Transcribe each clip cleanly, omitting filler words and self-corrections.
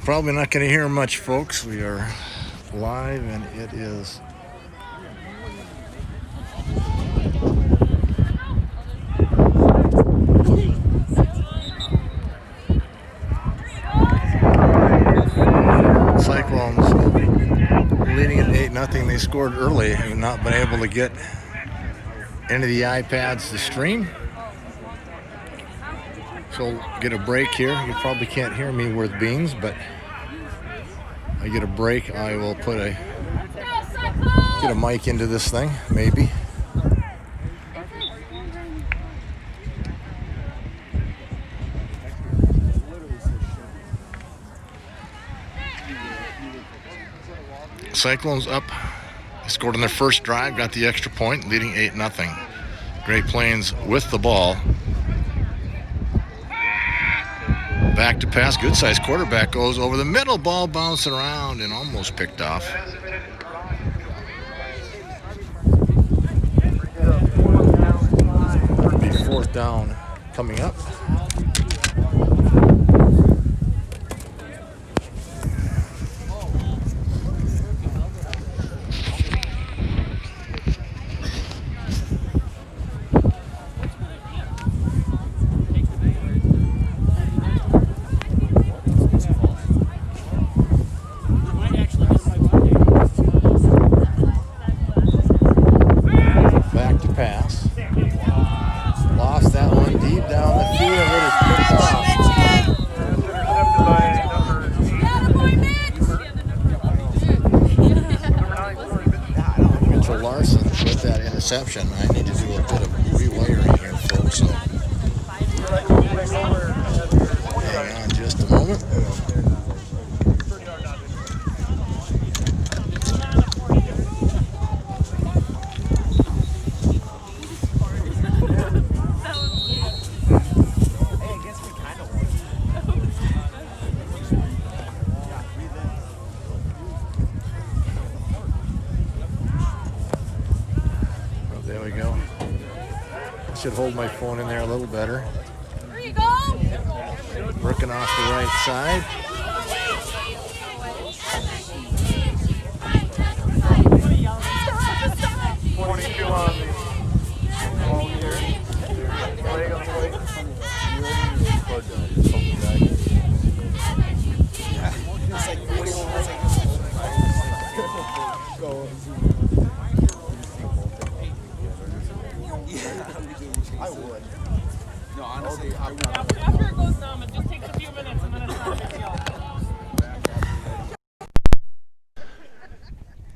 Probably not going to hear much, folks. We are live, and it is Cyclones leading at 8-0. They scored early and not been able to get into the iPads to stream. So get a break here. You probably can't hear me worth beans, but I get a break. I will get a mic into this thing, maybe. Cyclones up. They scored on their first drive, got the extra point, leading 8-0. Great Plains with the ball. Back to pass, good sized quarterback goes over the middle, ball bouncing around and almost picked off. Be fourth down coming up. Interception. I need to do a bit of rewiring here, folks. So hang on just a moment. Should hold my phone in there a little better. There you go. Working off the right side. I would. No, honestly, after it goes numb, it just takes a few minutes and then it's not big deal.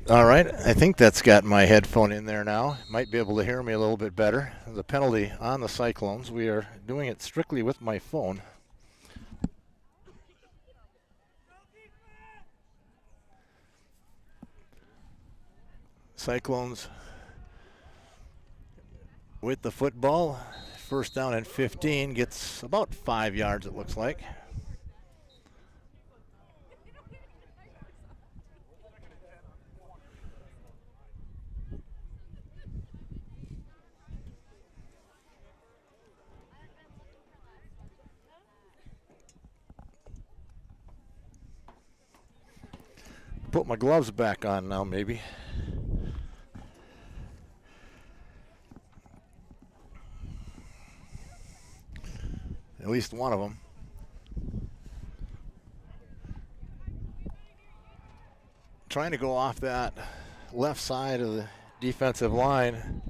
All right, I think that's got my headphone in there now. Might be able to hear me a little bit better. The penalty on the Cyclones. We are doing it strictly with my phone. Cyclones with the football. First down and 15, gets about 5 yards, it looks like. Put my gloves back on now, maybe. At least one of them. Trying to go off that left side of the defensive line.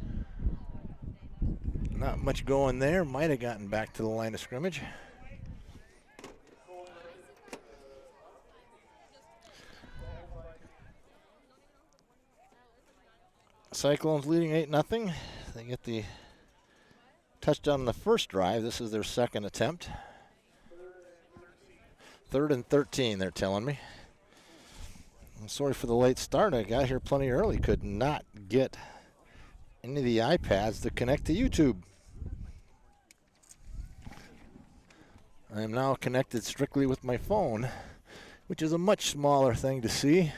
Not much going there. Might have gotten back to the line of scrimmage. Cyclones leading 8-0. They get the touchdown on the first drive. This is their second attempt. 3rd and 13, they're telling me. I'm sorry for the late start. I got here plenty early. Could not get into the iPads to connect to YouTube. I am now connected strictly with my phone, which is a much smaller thing to see.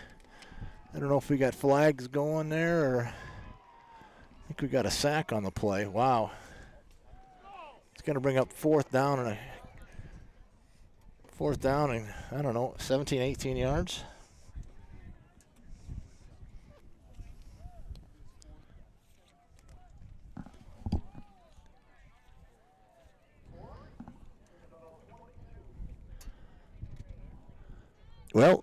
I don't know if we got flags going there, or I think we got a sack on the play. Wow. It's going to bring up 4th down and 4th down and, I don't know, 17, 18 yards. Well,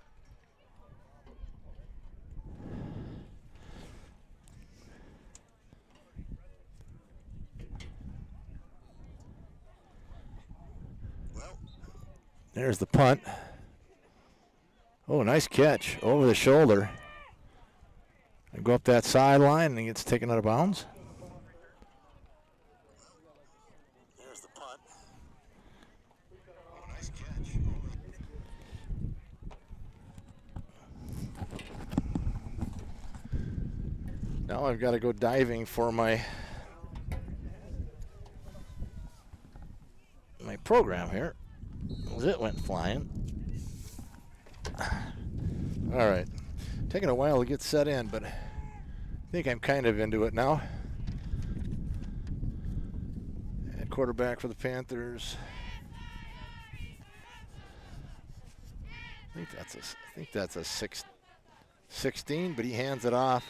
there's the punt. Oh, nice catch over the shoulder. I go up that sideline and he gets taken out of bounds. There's the punt. Oh, nice catch. Now I've got to go diving for my program here. It went flying. All right. Taking a while to get set in, but I think I'm kind of into it now. At quarterback for the Panthers. I think that's a 16, but he hands it off.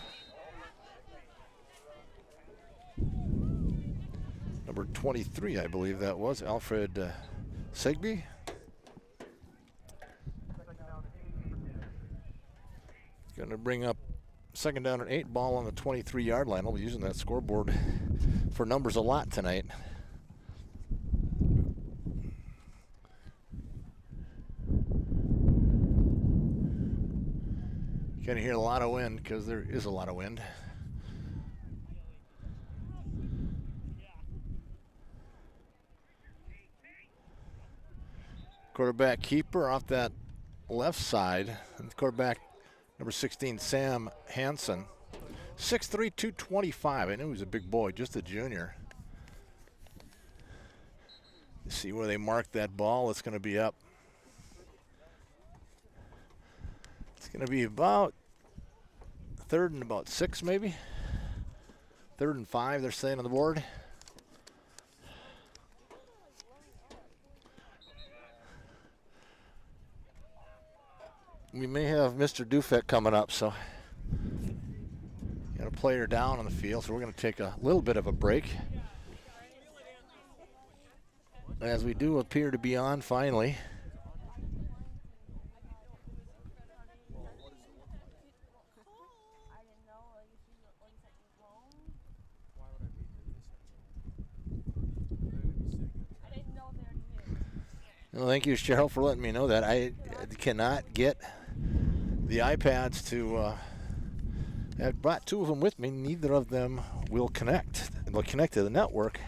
Number 23, I believe that was, Alfred Segby. Going to bring up 2nd down and 8, ball on the 23-yard line. I'll be using that scoreboard for numbers a lot tonight. You're going to hear a lot of wind because there is a lot of wind. Quarterback keeper off that left side. And the quarterback, number 16, Sam Hansen. 6'3", 225. I knew he was a big boy, just a junior. You see where they marked that ball. It's going to be up. It's going to be about 3rd and about 6, maybe. 3rd and 5, they're saying on the board. We may have Mr. Dufek coming up, so got a player down on the field, so we're going to take a little bit of a break. As we do appear to be on finally. Well, thank you, Cheryl, for letting me know that. I cannot get the iPads to, I brought 2 of them with me. Neither of them will connect. They'll connect to the network,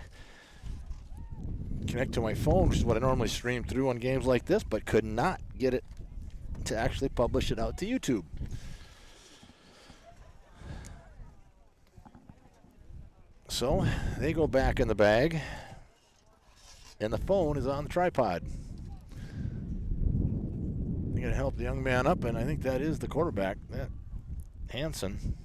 connect to my phone, which is what I normally stream through on games like this, but could not get it to actually publish it out to YouTube. So they go back in the bag, and the phone is on the tripod. I'm going to help the young man up, and I think that is the quarterback, that Hansen.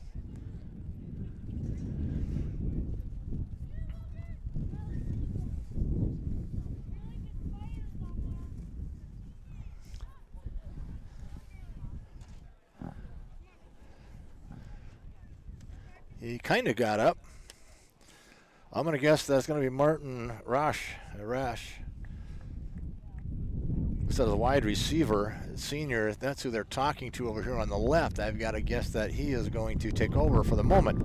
He kind of got up. I'm going to guess that's going to be Martin Rash. Instead of the wide receiver, senior, that's who they're talking to over here on the left. I've got to guess that he is going to take over for the moment.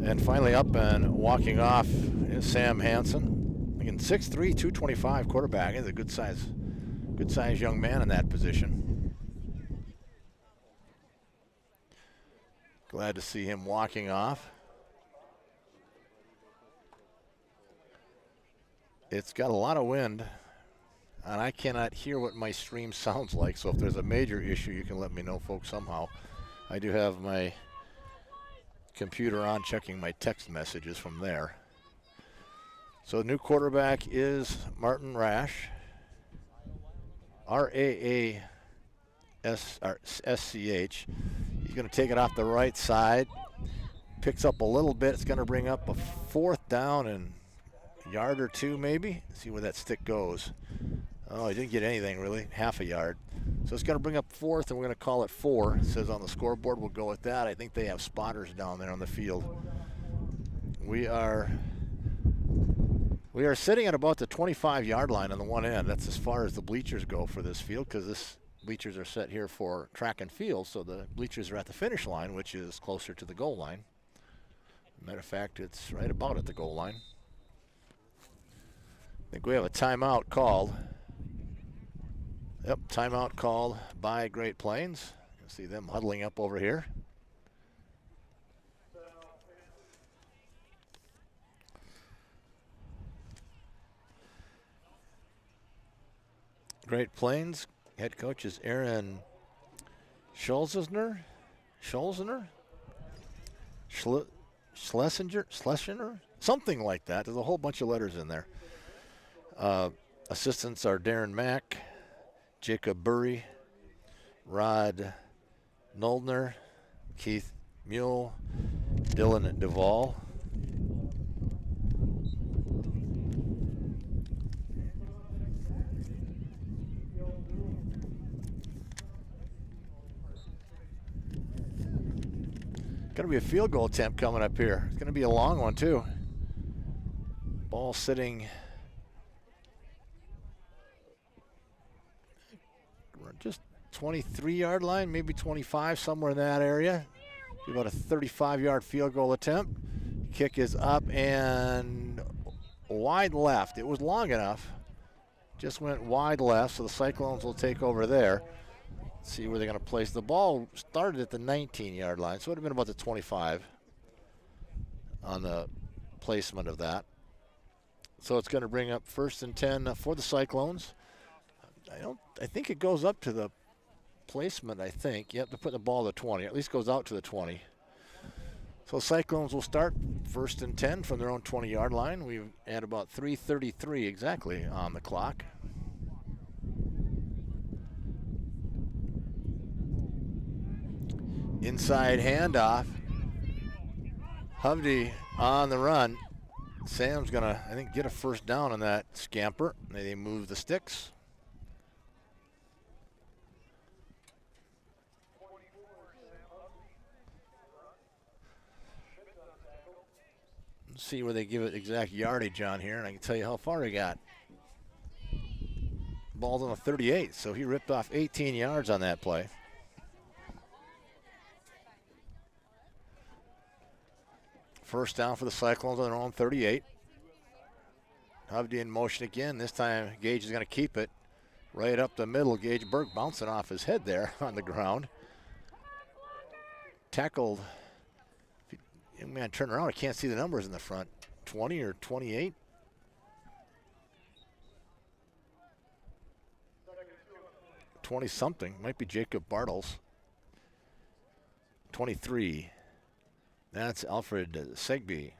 And finally up and walking off is Sam Hansen. Again, 6'3", 225 quarterback. He's a good size young man in that position. Glad to see him walking off. It's got a lot of wind, and I cannot hear what my stream sounds like, so if there's a major issue, you can let me know, folks, somehow. I do have my computer on checking my text messages from there. So the new quarterback is Martin Rash, Raaschch. He's going to take it off the right side, picks up a little bit. It's going to bring up a 4th down and a yard or 2 maybe. See where that stick goes. Oh, he didn't get anything really, half a yard. So it's going to bring up fourth, and we're going to call it 4. It says on the scoreboard, we'll go with that. I think they have spotters down there on the field. We are sitting at about the 25-yard line on the one end. That's as far as the bleachers go for this field, because this bleachers are set here for track and field, so the bleachers are at the finish line, which is closer to the goal line. Matter of fact, it's right about at the goal line. I think we have a timeout called. Yep, timeout called by Great Plains. You'll see them huddling up over here. Great Plains head coach is Aaron Schlesinger, something like that. There's a whole bunch of letters in there. Assistants are Darren Mack, Jacob Burry, Rod Noldner, Keith Mule, Dylan Duvall. Going to be a field goal attempt coming up here. It's going to be a long one too. Ball sitting just 23-yard line, maybe 25, somewhere in that area. Be about a 35-yard field goal attempt. Kick is up and wide left. It was long enough. Just went wide left, so the Cyclones will take over there. See where they're going to place. The ball started at the 19-yard line, so it would have been about the 25 on the placement of that. So it's going to bring up 1st and 10 for the Cyclones. I think it goes up to the placement, I think. Yep, to put the ball to 20. At least goes out to the 20. So Cyclones will start 1st and 10 from their own 20-yard line. We've at about 3:33 exactly on the clock. Inside handoff. Hovde on the run. Sam's going to, I think, get a first down on that scamper. They move the sticks. Let's see where they give it exact yardage on here, and I can tell you how far he got. Ball's on a 38, so he ripped off 18 yards on that play. First down for the Cyclones on their own 38. Hovde in motion again. This time Gage is going to keep it right up the middle. Gage Burke bouncing off his head there on the ground. Tackled. Young man, turn around. I can't see the numbers in the front. 20 or 28. Something. Might be Jacob Bartles. 23. That's Alfred Segby.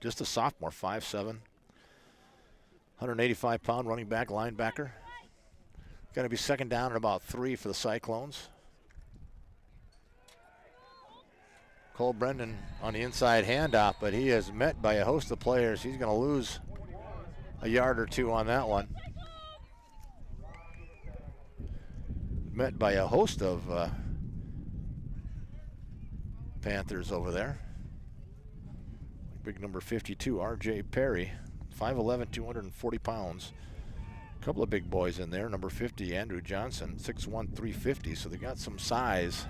Just a sophomore, 5'7", 185-pound running back, linebacker. Going to be second down and about 3 for the Cyclones. Cole Brendan on the inside handoff, but he is met by a host of players. He's going to lose a yard or 2 on that one. Met by a host of Panthers over there. Big number 52, R.J. Perry, 5'11", 240 pounds. A couple of big boys in there. Number 50, Andrew Johnson, 6'1", 350, so they got some size.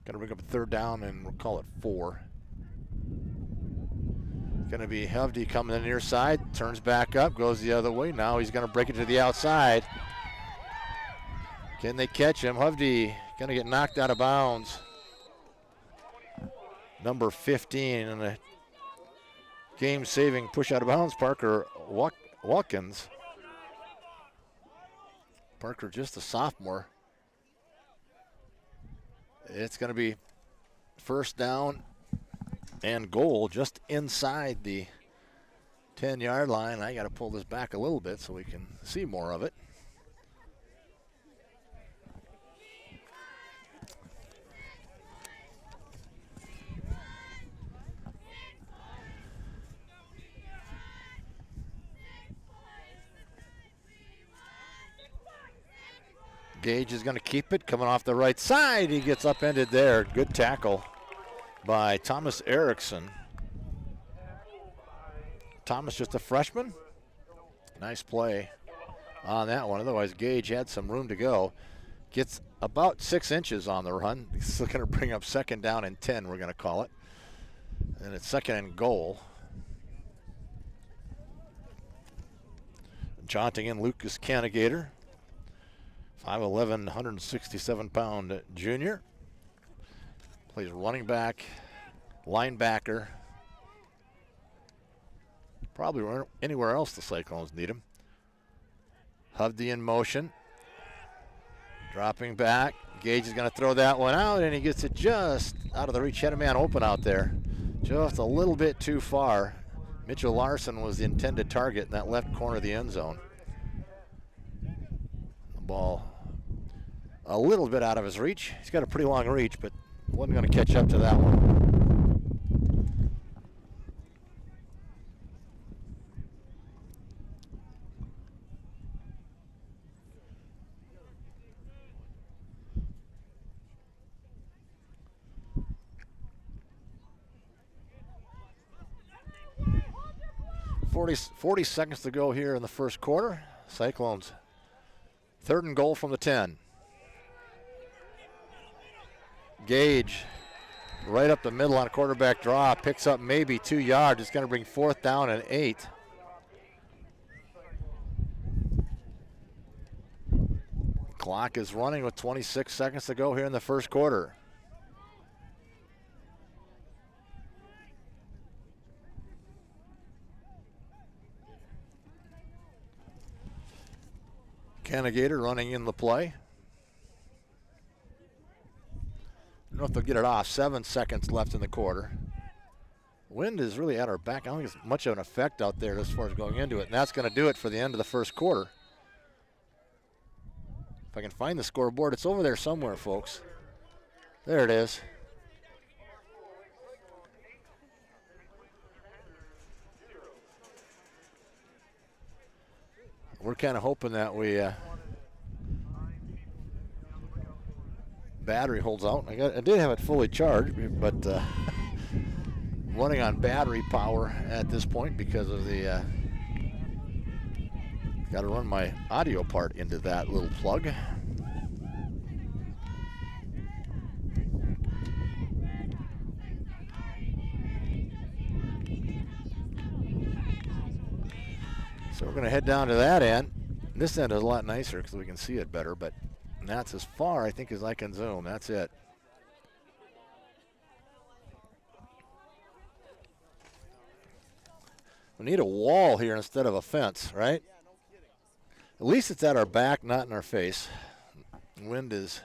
Going to bring up a third down, and we'll call it 4. Going to be Hovde coming in the near side, turns back up, goes the other way. Now he's going to break it to the outside. Can they catch him? Hovde going to get knocked out of bounds. Number 15 and a game-saving push out of bounds, Parker Watkins. Parker just a sophomore. It's going to be first down and goal just inside the 10-yard line. I got to pull this back a little bit so we can see more of it. Gage is going to keep it, coming off the right side. He gets upended there. Good tackle by Thomas Erickson. Thomas just a freshman. Nice play on that one. Otherwise, Gage had some room to go. Gets about 6 inches on the run. He's going to bring up 2nd down and 10, we're going to call it. And it's 2nd and goal. Jaunting in Lucas Canigator. 5'11", 167-pound junior. Plays running back, linebacker. Probably anywhere else the Cyclones need him. Hovde in motion. Dropping back. Gage is going to throw that one out, and he gets it just out of the reach. Had a man open out there. Just a little bit too far. Mitchell Larson was the intended target in that left corner of the end zone. The ball a little bit out of his reach. He's got a pretty long reach, but wasn't going to catch up to that one. Forty seconds to go here in the first quarter. Cyclones 3rd and goal from the 10. Gage right up the middle on a quarterback draw, picks up maybe 2 yards. It's going to bring 4th down and 8. Clock is running with 26 seconds to go here in the first quarter. Canigator running in the play. I don't know if they'll get it off. 7 seconds left in the quarter. Wind is really at our back. I don't think it's much of an effect out there as far as going into it. And that's going to do it for the end of the first quarter. If I can find the scoreboard, it's over there somewhere, folks. There it is. We're kind of hoping that we battery holds out. I did have it fully charged, but running on battery power at this point because of the got to run my audio part into that little plug. So we're going to head down to that end. This end is a lot nicer because we can see it better, but that's as far, I think, as I can zoom. That's it. We need a wall here instead of a fence, right? At least it's at our back, not in our face. Wind is...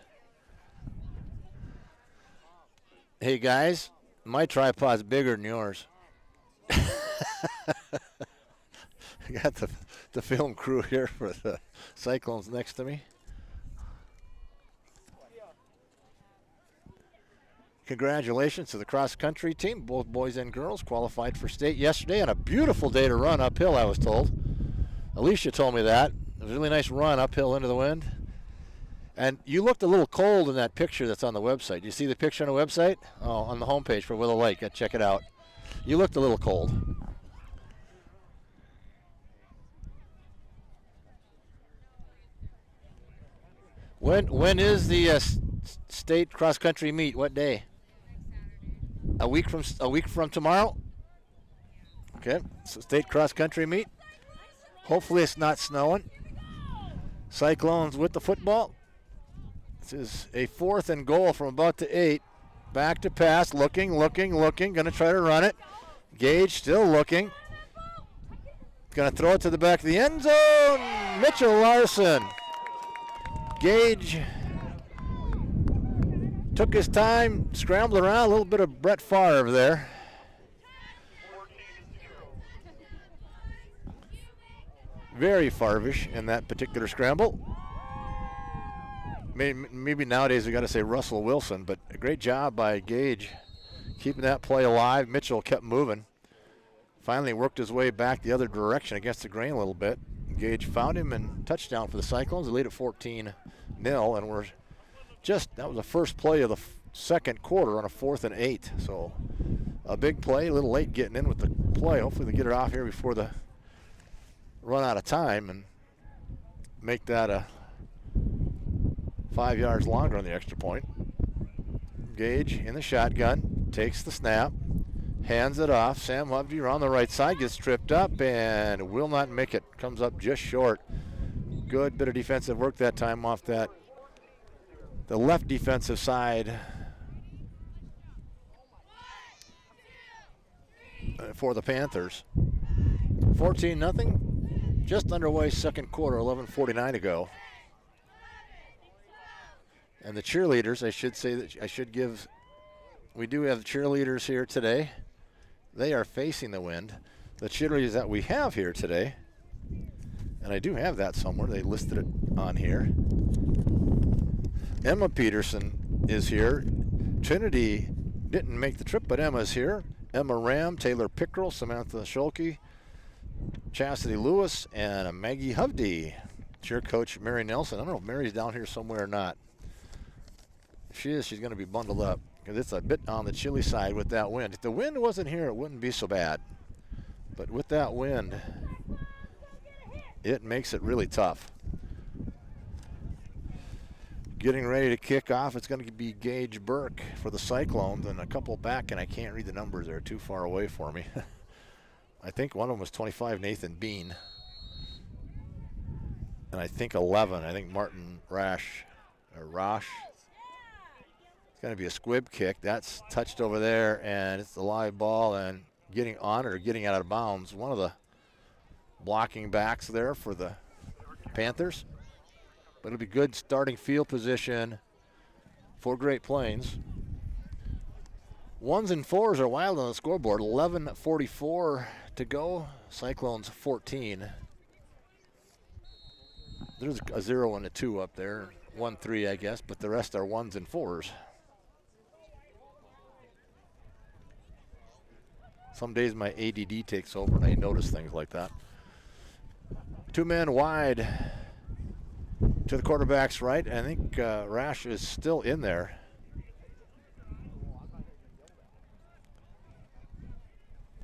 Hey, guys, my tripod's bigger than yours. I got the film crew here for the Cyclones next to me. Congratulations to the cross-country team. Both boys and girls qualified for state yesterday on a beautiful day to run uphill, I was told. Alicia told me that. It was a really nice run uphill into the wind. And you looked a little cold in that picture that's on the website. You see the picture on the website? Oh, on the homepage for Willow Lake. Check it out. You looked a little cold. When is the state cross-country meet? What day? A week from tomorrow? Okay, so state cross-country meet. Hopefully it's not snowing. Cyclones with the football. This is a 4th and goal from about the 8. Back to pass, looking. Going to try to run it. Gage still looking. Going to throw it to the back of the end zone. Mitchell Larson. Gage took his time, scrambled around, a little bit of Brett Favre there. Very Favre-ish in that particular scramble. Maybe nowadays we got to say Russell Wilson, but a great job by Gage keeping that play alive. Mitchell kept moving. Finally worked his way back the other direction against the grain a little bit. Gage found him and touchdown for the Cyclones. They lead at 14 0, and we're that was the first play of the second quarter on a 4th and 8. So a big play, a little late getting in with the play. Hopefully they get it off here before the run out of time and make that a 5 yards longer on the extra point. Gage in the shotgun, takes the snap, hands it off. Sam Hovde around the right side, gets tripped up and will not make it. Comes up just short. Good bit of defensive work that time off the left defensive side for the Panthers. 14-0, just underway second quarter, 11:49 to go. And the cheerleaders, we do have cheerleaders here today. They are facing the wind. The cheerleaders that we have here today, and I do have that somewhere, they listed it on here. Emma Peterson is here. Trinity didn't make the trip, but Emma's here. Emma Ram, Taylor Pickrell, Samantha Scholke, Chastity Lewis, and Maggie Hovde. Cheer coach Mary Nelson. I don't know if Mary's down here somewhere or not. If she is, she's going to be bundled up because it's a bit on the chilly side with that wind. If the wind wasn't here, it wouldn't be so bad. But with that wind, it makes it really tough. Getting ready to kick off, it's going to be Gage Burke for the Cyclones, and a couple back, and I can't read the numbers. They're too far away for me. I think one of them was 25, Nathan Bean. And I think 11, I think Martin Rosh. It's going to be a squib kick. That's touched over there, and it's the live ball, and getting on it or getting out of bounds. One of the blocking backs there for the Panthers. But it'll be good starting field position for Great Plains. 1s and 4s are wild on the scoreboard. 11:44 to go. Cyclones 14. There's a 0 and a 2 up there. 1-3, I guess, but the rest are 1s and 4s. Some days my ADD takes over and I notice things like that. 2 men wide to the quarterback's right. I think Rash is still in there.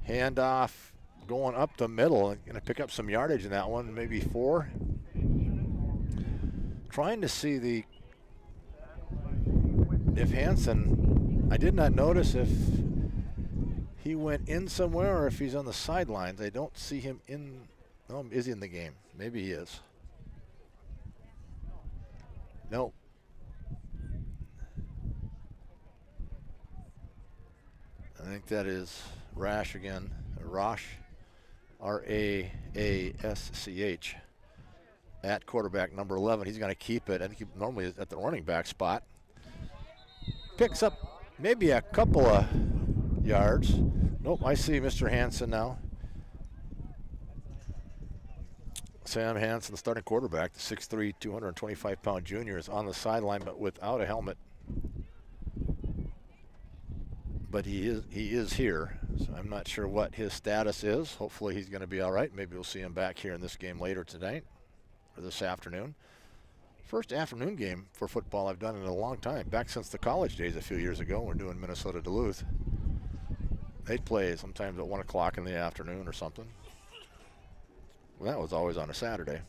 Handoff going up the middle. Going to pick up some yardage in that one, maybe 4. Trying to see if Hansen, I did not notice if he went in somewhere or if he's on the sidelines. I don't see him in. No, is he in the game? Maybe he is. No. I think that is Rash again. Rosh. R-A-A-S-C-H. At quarterback number 11. He's going to keep it. I think he normally is at the running back spot. Picks up maybe a couple of yards. Nope, I see Mr. Hansen now. Sam Hansen, the starting quarterback, the 6'3", 225-pound junior, is on the sideline but without a helmet. But he is here, so I'm not sure what his status is. Hopefully he's going to be all right. Maybe we'll see him back here in this game later tonight or this afternoon. First afternoon game for football I've done in a long time, back since the college days a few years ago. We're doing Minnesota Duluth. They'd play sometimes at 1 o'clock in the afternoon or something. Well, that was always on a Saturday.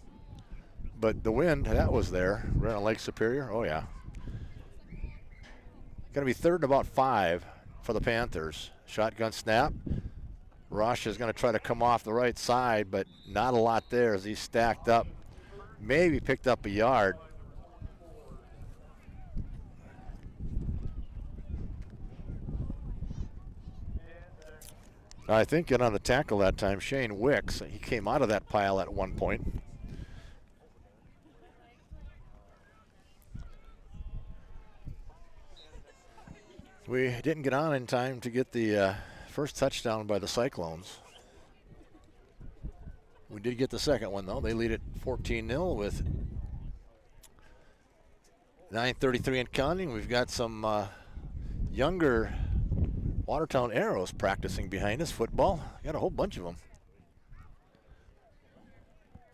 But the wind, that was there. Right on Lake Superior. Oh, yeah. Going to be 3rd and about 5 for the Panthers. Shotgun snap. Rosh is going to try to come off the right side, but not a lot there as he's stacked up. Maybe picked up a yard. I think in on the tackle that time, Shane Wicks. He came out of that pile at one point. We didn't get on in time to get the first touchdown by the Cyclones. We did get the second one, though. They lead it 14-0 with 9:33 and counting. We've got some younger Watertown Arrows practicing behind us. Football, got a whole bunch of them.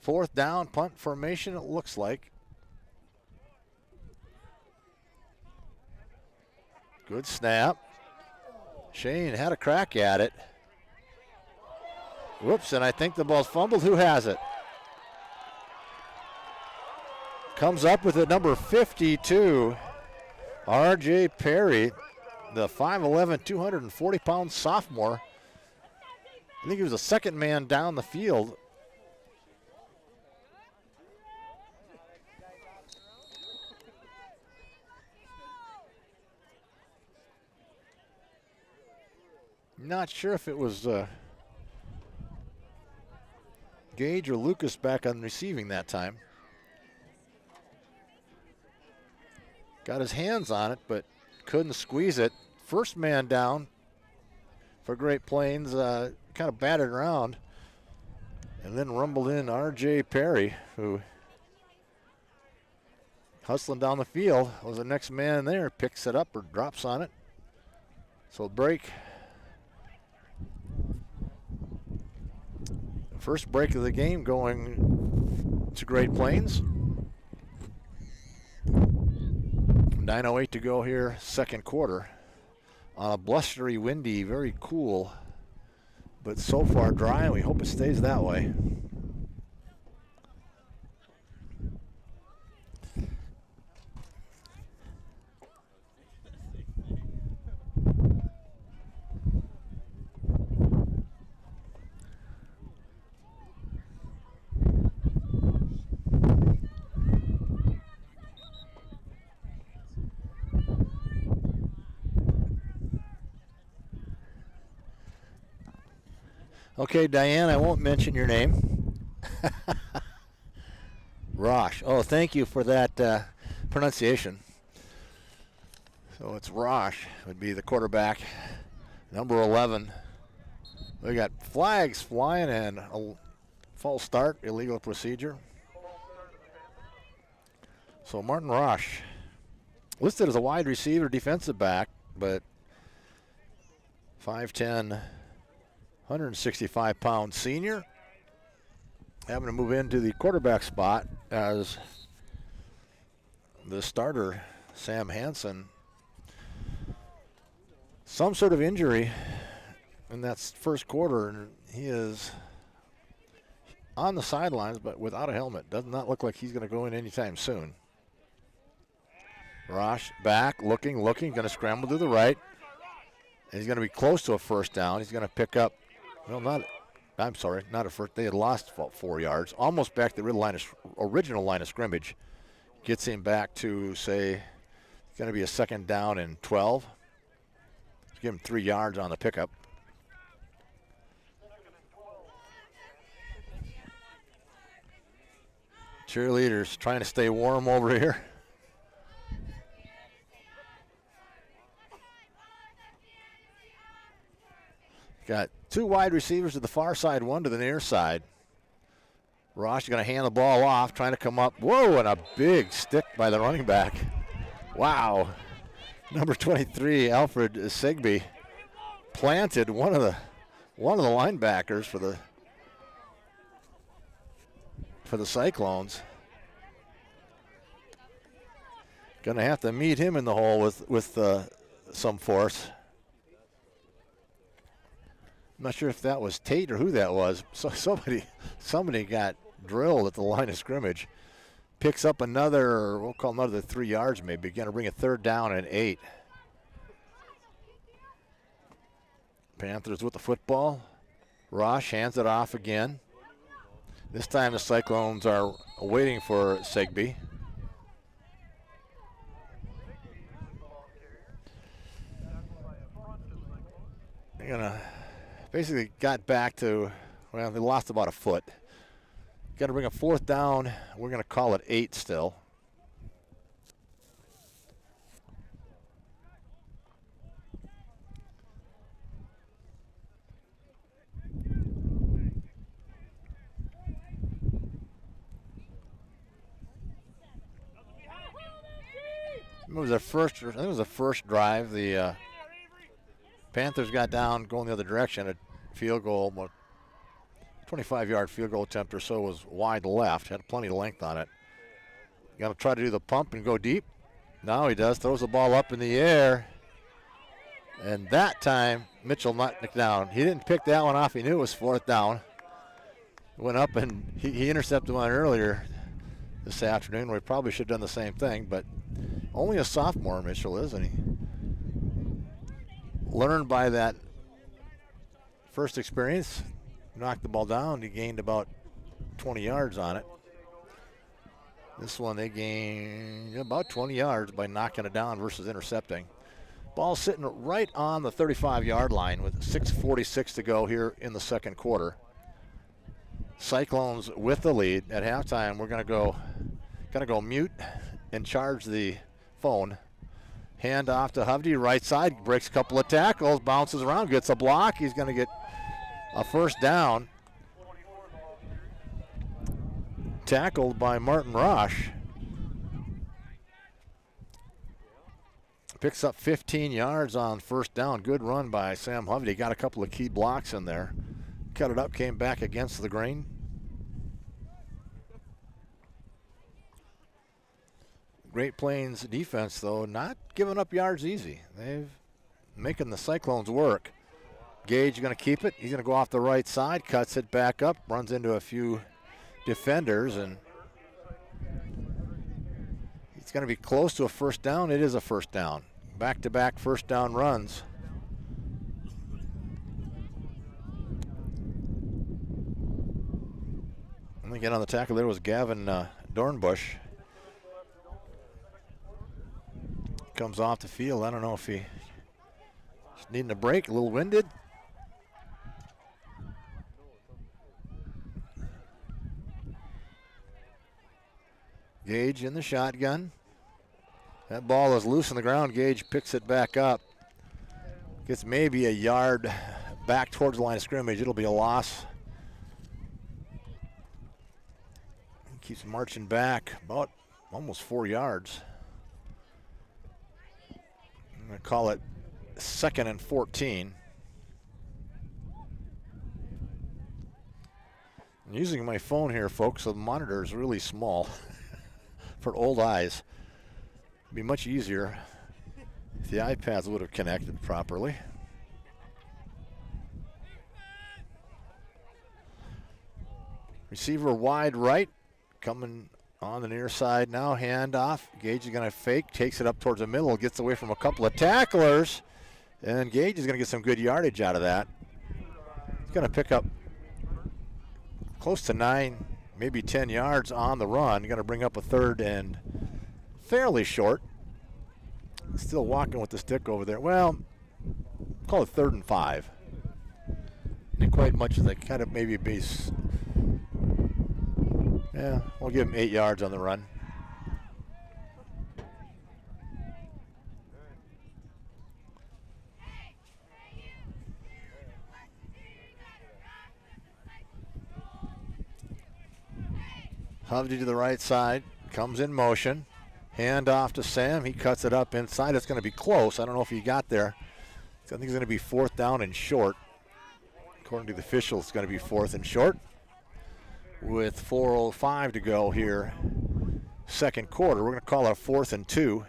4th down, punt formation, it looks like. Good snap. Shane had a crack at it. Whoops, and I think the ball's fumbled. Who has it? Comes up with it, number 52, R.J. Perry, the 5'11", 240-pound sophomore. I think he was the second man down the field. Not sure if it was Gage or Lucas back on receiving that time. Got his hands on it, but couldn't squeeze it. First man down for Great Plains, kind of batted around, and then rumbled in R.J. Perry, who hustling down the field was the next man there, picks it up or drops on it. So break. First break of the game going to Great Plains. 9:08 to go here, second quarter. On a blustery, windy, very cool, but so far dry, and we hope it stays that way. Okay, Diane, I won't mention your name. Rosh. Oh, thank you for that pronunciation. So it's Rosh would be the quarterback, number 11. We got flags flying and a false start, illegal procedure. So Martin Rosh, listed as a wide receiver, defensive back, but 5'10", 165-pound senior, having to move into the quarterback spot as the starter, Sam Hansen. Some sort of injury in that first quarter, and he is on the sidelines but without a helmet. Does not look like he's going to go in anytime soon. Rosh back, looking, going to scramble to the right. And he's going to be close to a first down. He's going to pick up, well, not a first. They had lost about 4 yards, almost back to the original line of scrimmage. Gets him back to, say, it's going to be a second down and 12. Give him 3 yards on the pickup. Cheerleaders trying to stay warm over here. Got 2 wide receivers to the far side, 1 to the near side. Rosh is going to hand the ball off, trying to come up. Whoa, and a big stick by the running back. Wow. Number 23, Alfred Sigby, planted one of the linebackers for the Cyclones. Going to have to meet him in the hole with some force. I'm not sure if that was Tate or who that was. So somebody got drilled at the line of scrimmage. Picks up another, we'll call another 3 yards maybe. Going to bring a third down and 8. Panthers with the football. Rosh hands it off again. This time the Cyclones are waiting for Sigby. They're gonna basically got back to, well, they lost about a foot. Got to bring a fourth down. We're going to call it 8 still. It was their first, I think it was the first drive. The Panthers got down going the other direction. A field goal, 25-yard field goal attempt or so was wide left. Had plenty of length on it. Got to try to do the pump and go deep. Now he does. Throws the ball up in the air. And that time, Mitchell knocked it down. He didn't pick that one off. He knew it was 4th down. Went up and he intercepted one earlier this afternoon. We probably should have done the same thing, but only a sophomore, Mitchell, isn't he? Learned by that first experience. Knocked the ball down. He gained about 20 yards on it. This one, they gained about 20 yards by knocking it down versus intercepting. Ball sitting right on the 35-yard line with 6:46 to go here in the second quarter. Cyclones with the lead. At halftime, we're gonna go mute and charge the phone. Hand off to Hovde, right side, breaks a couple of tackles, bounces around, gets a block. He's gonna get a first down. Tackled by Martin Rosh. Picks up 15 yards on first down. Good run by Sam Hovde. Got a couple of key blocks in there. Cut it up, came back against the grain. Great Plains defense, though, not giving up yards easy. They've making the Cyclones work. Gage going to keep it. He's going to go off the right side, cuts it back up, runs into a few defenders, and it's going to be close to a first down. It is a first down. Back-to-back first down runs. Let me get on the tackle. There was Gavin Dornbush. Comes off the field. I don't know if he's needing a break, a little winded. Gage in the shotgun. That ball is loose on the ground. Gage picks it back up. Gets maybe a yard back towards the line of scrimmage. It'll be a loss. Keeps marching back about almost 4 yards. I'm going to call it 2nd and 14. I'm using my phone here, folks, so the monitor is really small for old eyes. It'd be much easier if the iPads would have connected properly. Receiver wide right, coming on the near side now, handoff. Gage is going to fake, takes it up towards the middle, gets away from a couple of tacklers, and Gage is going to get some good yardage out of that. He's going to pick up close to 9, maybe 10 yards on the run. Going to bring up a third and fairly short. Still walking with the stick over there. Well, call it 3rd and 5. Not quite much as they kind of maybe base. Yeah, we'll give him 8 yards on the run. Hovde to the right side, comes in motion. Hand off to Sam. He cuts it up inside. It's going to be close. I don't know if he got there. I think it's going to be 4th down and short. According to the officials, it's going to be 4th and short. With 4:05 to go here, second quarter. We're going to call it 4th and 2.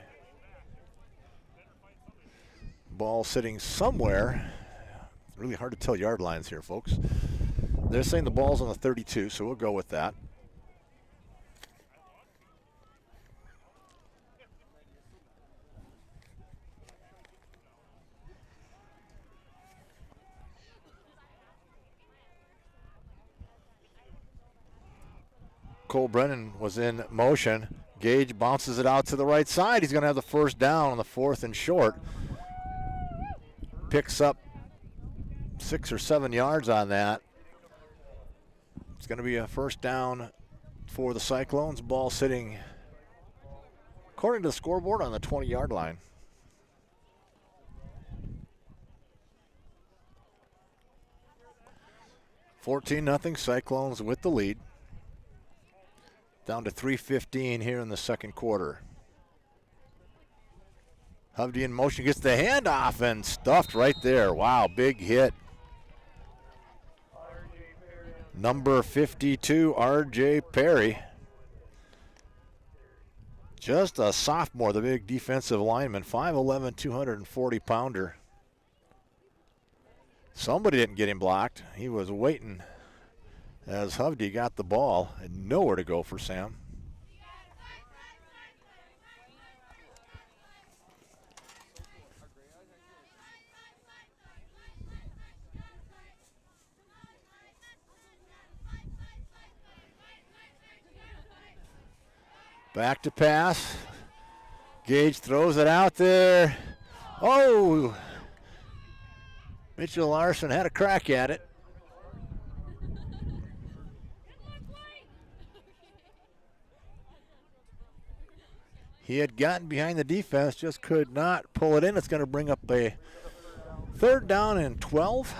Ball sitting somewhere. It's really hard to tell yard lines here, folks. They're saying the ball's on the 32, so we'll go with that. Cole Brennan was in motion. Gage bounces it out to the right side. He's going to have the first down on the 4th and short. Picks up 6 or 7 yards on that. It's going to be a first down for the Cyclones. Ball sitting, according to the scoreboard, on the 20-yard line. (14-0) Cyclones with the lead. Down to 3:15 here in the second quarter. Hovde in motion, gets the handoff and stuffed right there. Wow, big hit. Number 52, R.J. Perry. Just a sophomore, the big defensive lineman, 5'11", 240-pounder. Somebody didn't get him blocked. He was waiting as Hovde got the ball and nowhere to go for Sam. Back to pass. Gage throws it out there. Oh! Mitchell Larson had a crack at it. He had gotten behind the defense, just could not pull it in. It's going to bring up a 3rd down and 12.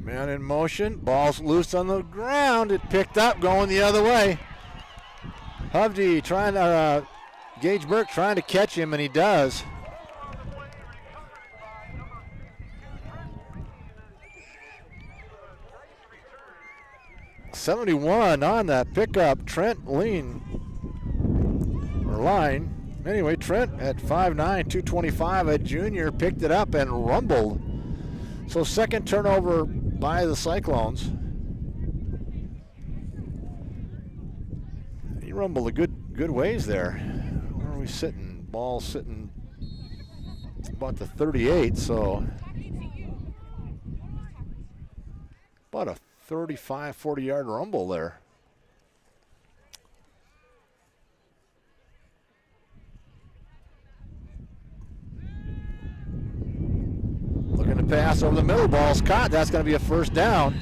Man in motion, ball's loose on the ground. It picked up, going the other way. Hovde trying to, Gage Burke trying to catch him, and he does. .71 on that pickup. Trent line. Anyway, Trent at 5'9", 225, a junior, picked it up and rumbled. So 2nd turnover by the Cyclones. He rumbled a good ways there. Where are we sitting? Ball sitting about the 38, so about a 35, 40-yard rumble there. Looking to pass over the middle, ball's caught. That's going to be a 1st down.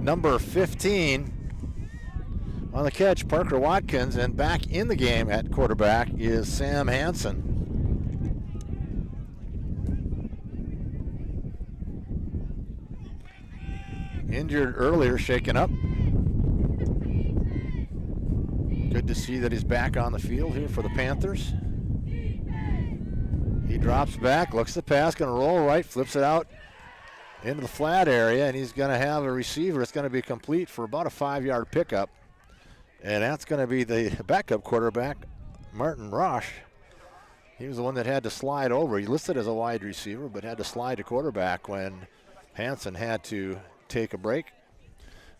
Number 15 on the catch, Parker Watkins, and back in the game at quarterback is Sam Hansen. Injured earlier, shaken up. Good to see that he's back on the field here for the Panthers. He drops back, looks the pass, going to roll right, flips it out into the flat area, and he's going to have a receiver. It's going to be complete for about a 5-yard pickup. And that's going to be the backup quarterback, Martin Rosh. He was the one that had to slide over. He listed as a wide receiver, but had to slide to quarterback when Hansen had to take a break.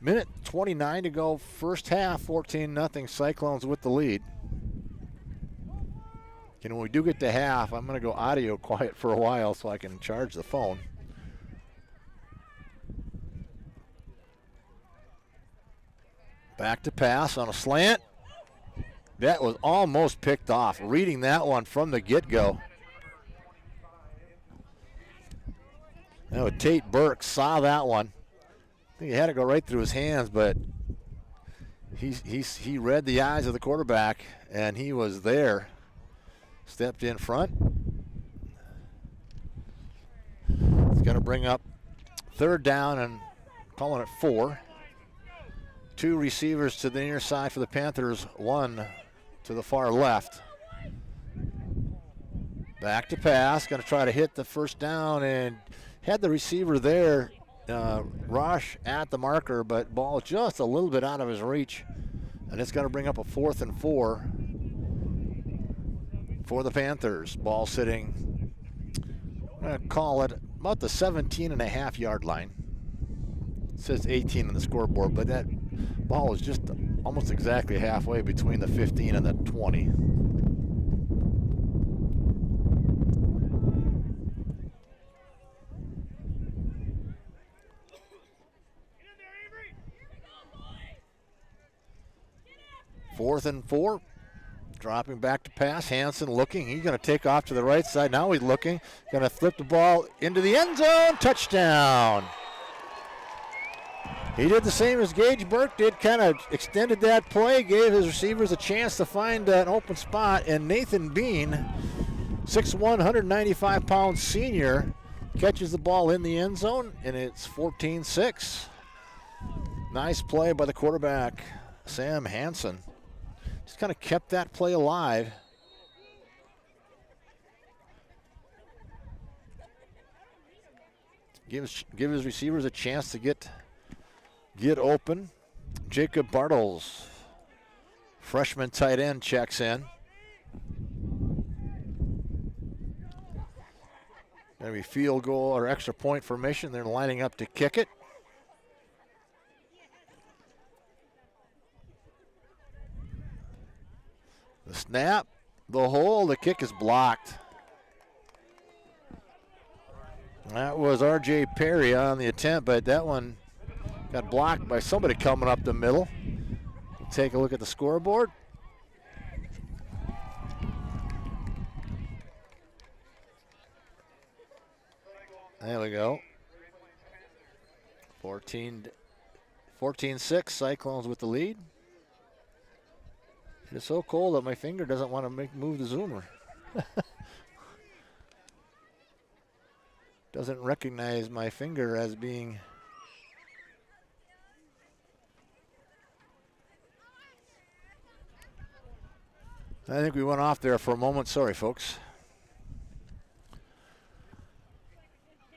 Minute 29 to go, first half, 14-0, Cyclones with the lead. And when we do get to half, I'm going to go audio quiet for a while so I can charge the phone. Back to pass on a slant. That was almost picked off. Reading that one from the get-go. Now Tate Burke saw that one. I think he had to go right through his hands, but he read the eyes of the quarterback, and he was there. Stepped in front. It's going to bring up 3rd down and calling it 4. 2 receivers to the near side for the Panthers, 1 to the far left. Back to pass, going to try to hit the 1st down, and had the receiver there, Rosh at the marker, but ball just a little bit out of his reach. And it's going to bring up a 4th and 4 for the Panthers. Ball sitting, I'm going to call it about the 17.5-yard line. It says 18 on the scoreboard, but that ball was just almost exactly halfway between the 15 and the 20. Fourth and 4. Dropping back to pass. Hansen looking. He's going to take off to the right side. Now he's looking. Going to flip the ball into the end zone. Touchdown. He did the same as Gage Burke did. Kind of extended that play. Gave his receivers a chance to find an open spot. And Nathan Bean, 6'1", 195-pound senior, catches the ball in the end zone. And it's 14-6. Nice play by the quarterback, Sam Hansen. Just kind of kept that play alive. Give his receivers a chance to get open. Jacob Bartles, freshman tight end, checks in. Going to be field goal or extra point formation. They're lining up to kick it. The snap, the hole, the kick is blocked. That was R.J. Perry on the attempt, but that one got blocked by somebody coming up the middle. We'll take a look at the scoreboard. There we go. 14-6, Cyclones with the lead. It's so cold that my finger doesn't want to move the zoomer. Doesn't recognize my finger as being. I think we went off there for a moment. Sorry, folks.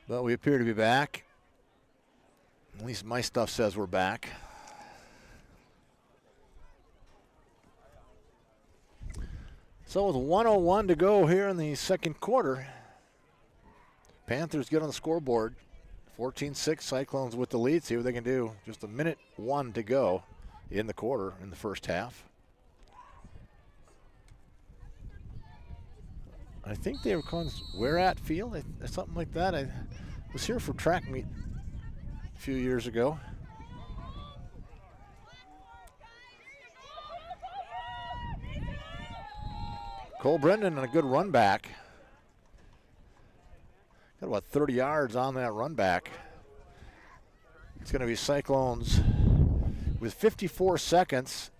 But we appear to be back. At least my stuff says we're back. So with 1:01 to go here in the second quarter, Panthers get on the scoreboard. 14-6, Cyclones with the lead. See what they can do. Just a minute 1 to go in the quarter, in the first half. I think they were calling this Where At Field, something like that. I was here for track meet a few years ago. Cole Brendan and a good run back. Got about 30 yards on that run back. It's going to be Cyclones with 54 seconds.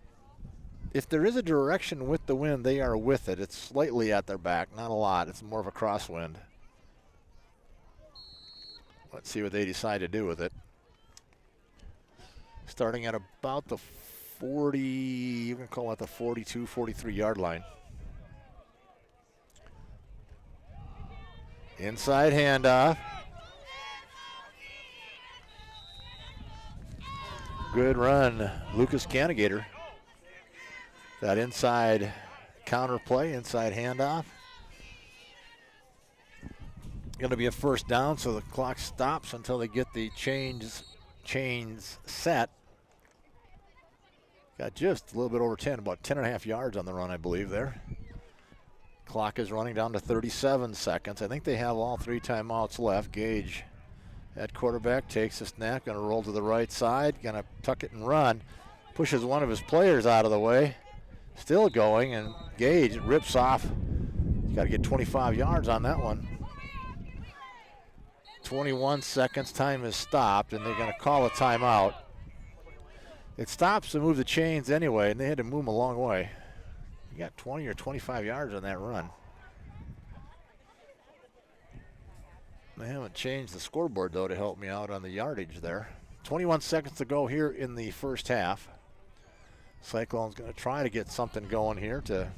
If there is a direction with the wind, they are with it. It's slightly at their back, not a lot. It's more of a crosswind. Let's see what they decide to do with it. Starting at about the 40, you can call it the 42, 43 yard line. Inside handoff. Good run, Lucas Canigator. That inside counter play, inside handoff. Going to be a first down, so the clock stops until they get the chains set. Got just a little bit over 10, about 10 and a half yards on the run, I believe, there. Clock is running down to 37 seconds. I think they have all 3 timeouts left. Gage at quarterback takes the snap, going to roll to the right side, going to tuck it and run. Pushes one of his players out of the way. Still going, and Gage rips off. He's got to get 25 yards on that one. 21 seconds, time is stopped, and they're going to call a timeout. It stops to move the chains anyway, and they had to move them a long way. You got 20 or 25 yards on that run. They haven't changed the scoreboard, though, to help me out on the yardage there. 21 seconds to go here in the first half. Cyclone's going to try to get something going here to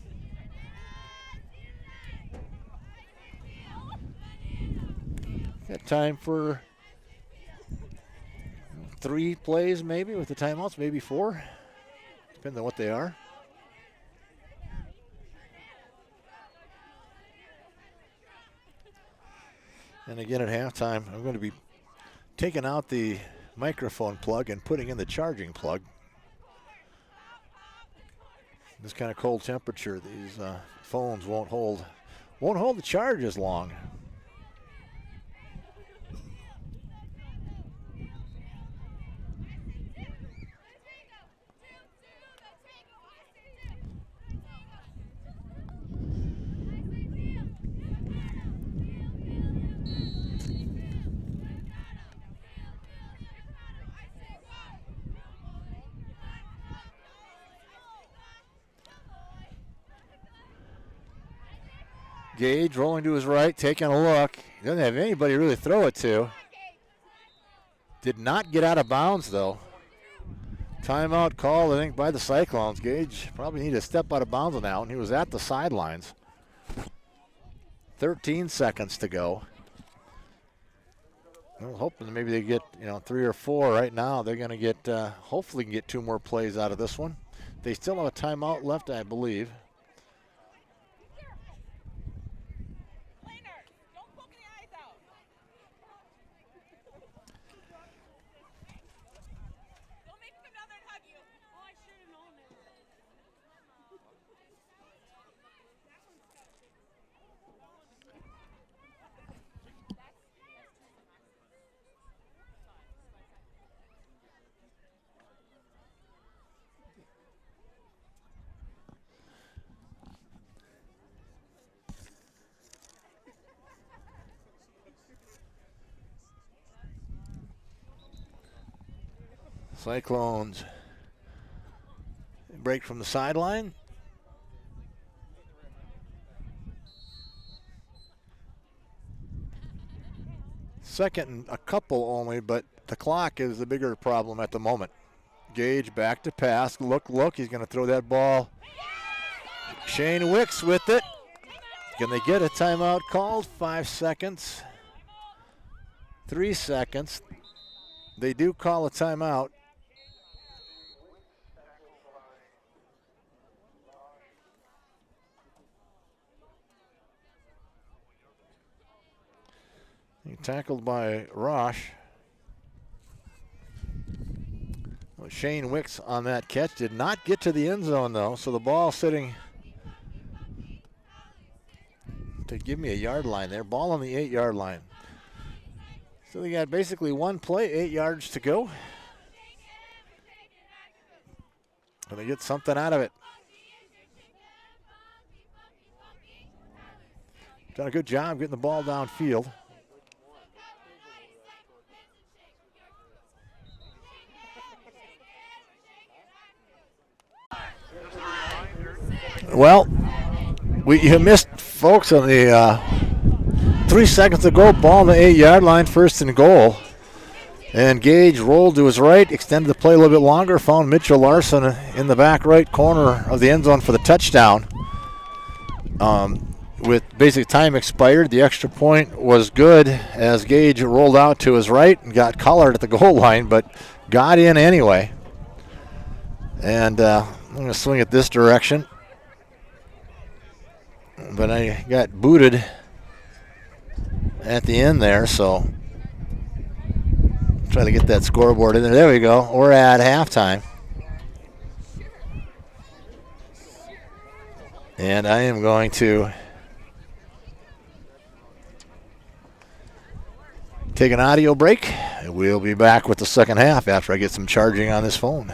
got time for 3 plays maybe with the timeouts, maybe 4, depending on what they are. And again at halftime, I'm going to be taking out the microphone plug and putting in the charging plug. This kind of cold temperature, these phones won't hold the charge as long. Gage rolling to his right, taking a look. He doesn't have anybody really throw it to. Did not get out of bounds, though. Timeout called, I think, by the Cyclones. Gage probably need to step out of bounds on that one. He was at the sidelines. 13 seconds to go. Well, hoping maybe they get 3 or 4 right now. They're going to get, hopefully, can get 2 more plays out of this one. They still have a timeout left, I believe. Cyclones break from the sideline. Second and a couple only, but the clock is the bigger problem at the moment. Gage back to pass. Look, he's going to throw that ball. Shane Wicks with it. Can they get a timeout called? 5 seconds. 3 seconds. They do call a timeout. Tackled by Rosh. Well, Shane Wicks on that catch did not get to the end zone though, so the ball sitting to give me a yard line there. Ball on the 8-yard line. So they got basically one play, 8 yards to go. And they get something out of it. Done a good job getting the ball downfield. Well, you missed, folks, on the 3 seconds ago, ball on the 8-yard line, 1st and goal. And Gage rolled to his right, extended the play a little bit longer, found Mitchell Larson in the back right corner of the end zone for the touchdown. With basic time expired, the extra point was good as Gage rolled out to his right and got collared at the goal line, but got in anyway. And I'm going to swing it this direction. But I got booted at the end there, so try to get that scoreboard in there. There we go. We're at halftime. And I am going to take an audio break. We'll be back with the second half after I get some charging on this phone.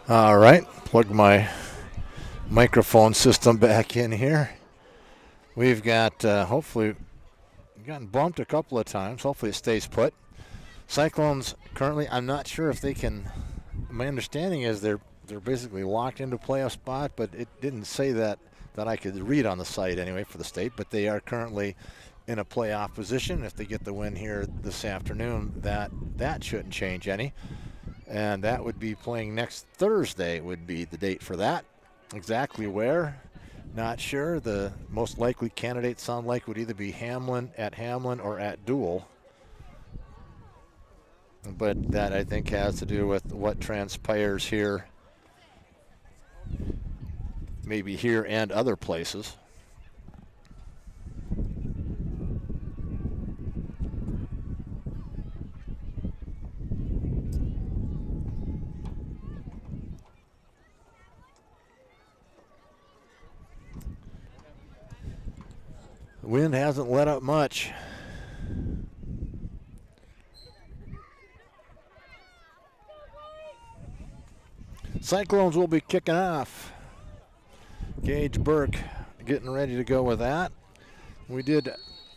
All right, plug my microphone system back in here. We've got, hopefully, gotten bumped a couple of times. Hopefully it stays put. Cyclones currently, I'm not sure if they can, my understanding is they're basically locked into playoff spot, but it didn't say that I could read on the site anyway for the state, but they are currently in a playoff position. If they get the win here this afternoon, that shouldn't change any. And that would be playing next Thursday would be the date for that. Exactly where, not sure. The most likely candidates sound like would either be Hamlin or at Dual. But that, I think, has to do with what transpires here, maybe here and other places. The wind hasn't let up much. Cyclones will be kicking off. Gage Burke getting ready to go with that. We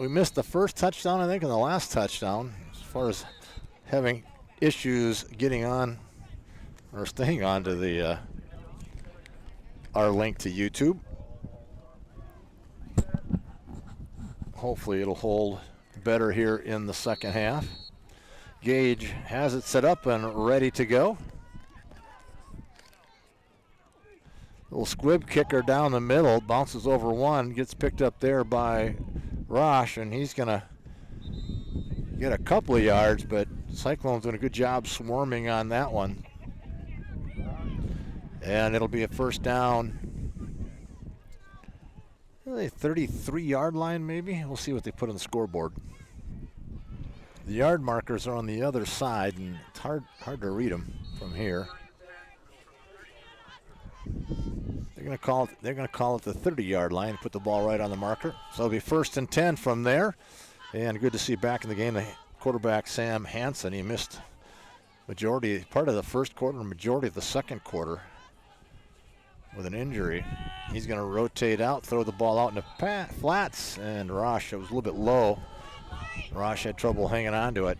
missed the first touchdown, I think, and the last touchdown as far as having issues getting on or staying on to the our link to YouTube. Hopefully it'll hold better here in the second half. Gage has it set up and ready to go. Little squib kicker down the middle, bounces over one, gets picked up there by Rosh, and he's going to get a couple of yards, but Cyclones doing a good job swarming on that one. And it'll be a first down. Really 33-yard line maybe. We'll see what they put on the scoreboard. The yard markers are on the other side, and it's hard to read them from here. They're going to call it the 30-yard line and put the ball right on the marker. So it'll be 1st and 10 from there. And good to see back in the game the quarterback Sam Hansen. He missed part of the first quarter, majority of the second quarter with an injury. He's going to rotate out, throw the ball out in the flats, and Rosh, it was a little bit low. Rosh had trouble hanging on to it.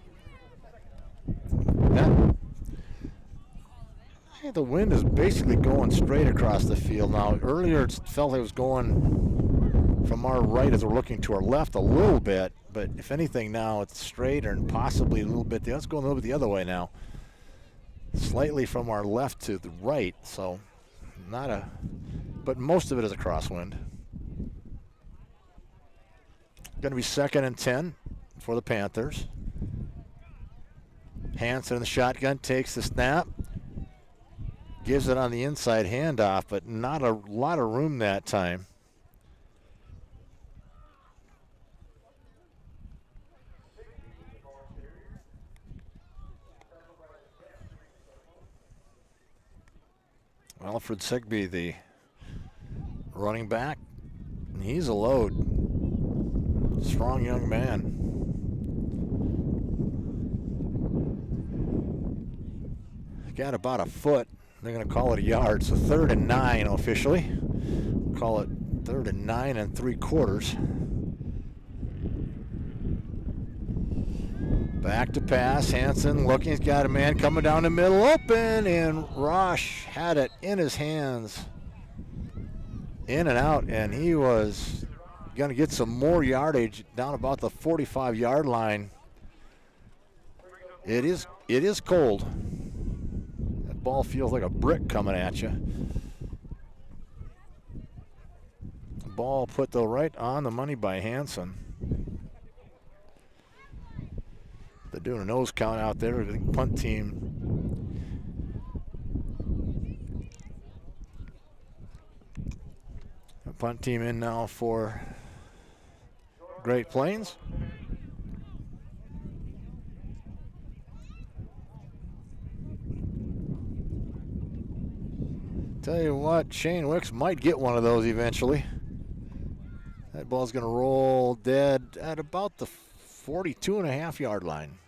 The wind is basically going straight across the field now. Earlier it felt like it was going from our right as we're looking to our left a little bit, but if anything now it's straight and possibly a little bit. Let's go a little bit the other way now. Slightly from our left to the right, so but most of it is a crosswind. Going to be 2nd and 10 for the Panthers. Hansen in the shotgun takes the snap. Gives it on the inside handoff, but not a lot of room that time. Alfred Sigby, the running back, he's a load. Strong young man. Got about a foot. They're going to call it a yard, so 3rd and 9 officially. Call it 3rd and 9 3/4. Back to pass. Hansen looking. He's got a man coming down the middle, open, and Rosh had it in his hands. In and out, and he was going to get some more yardage down about the 45-yard line. It is cold. Ball feels like a brick coming at you. Ball put though right on the money by Hansen. They're doing a nose count out there. The punt team. The punt team in now for Great Plains. Tell you what, Shane Wicks might get one of those eventually. That ball's going to roll dead at about the 42.5-yard line.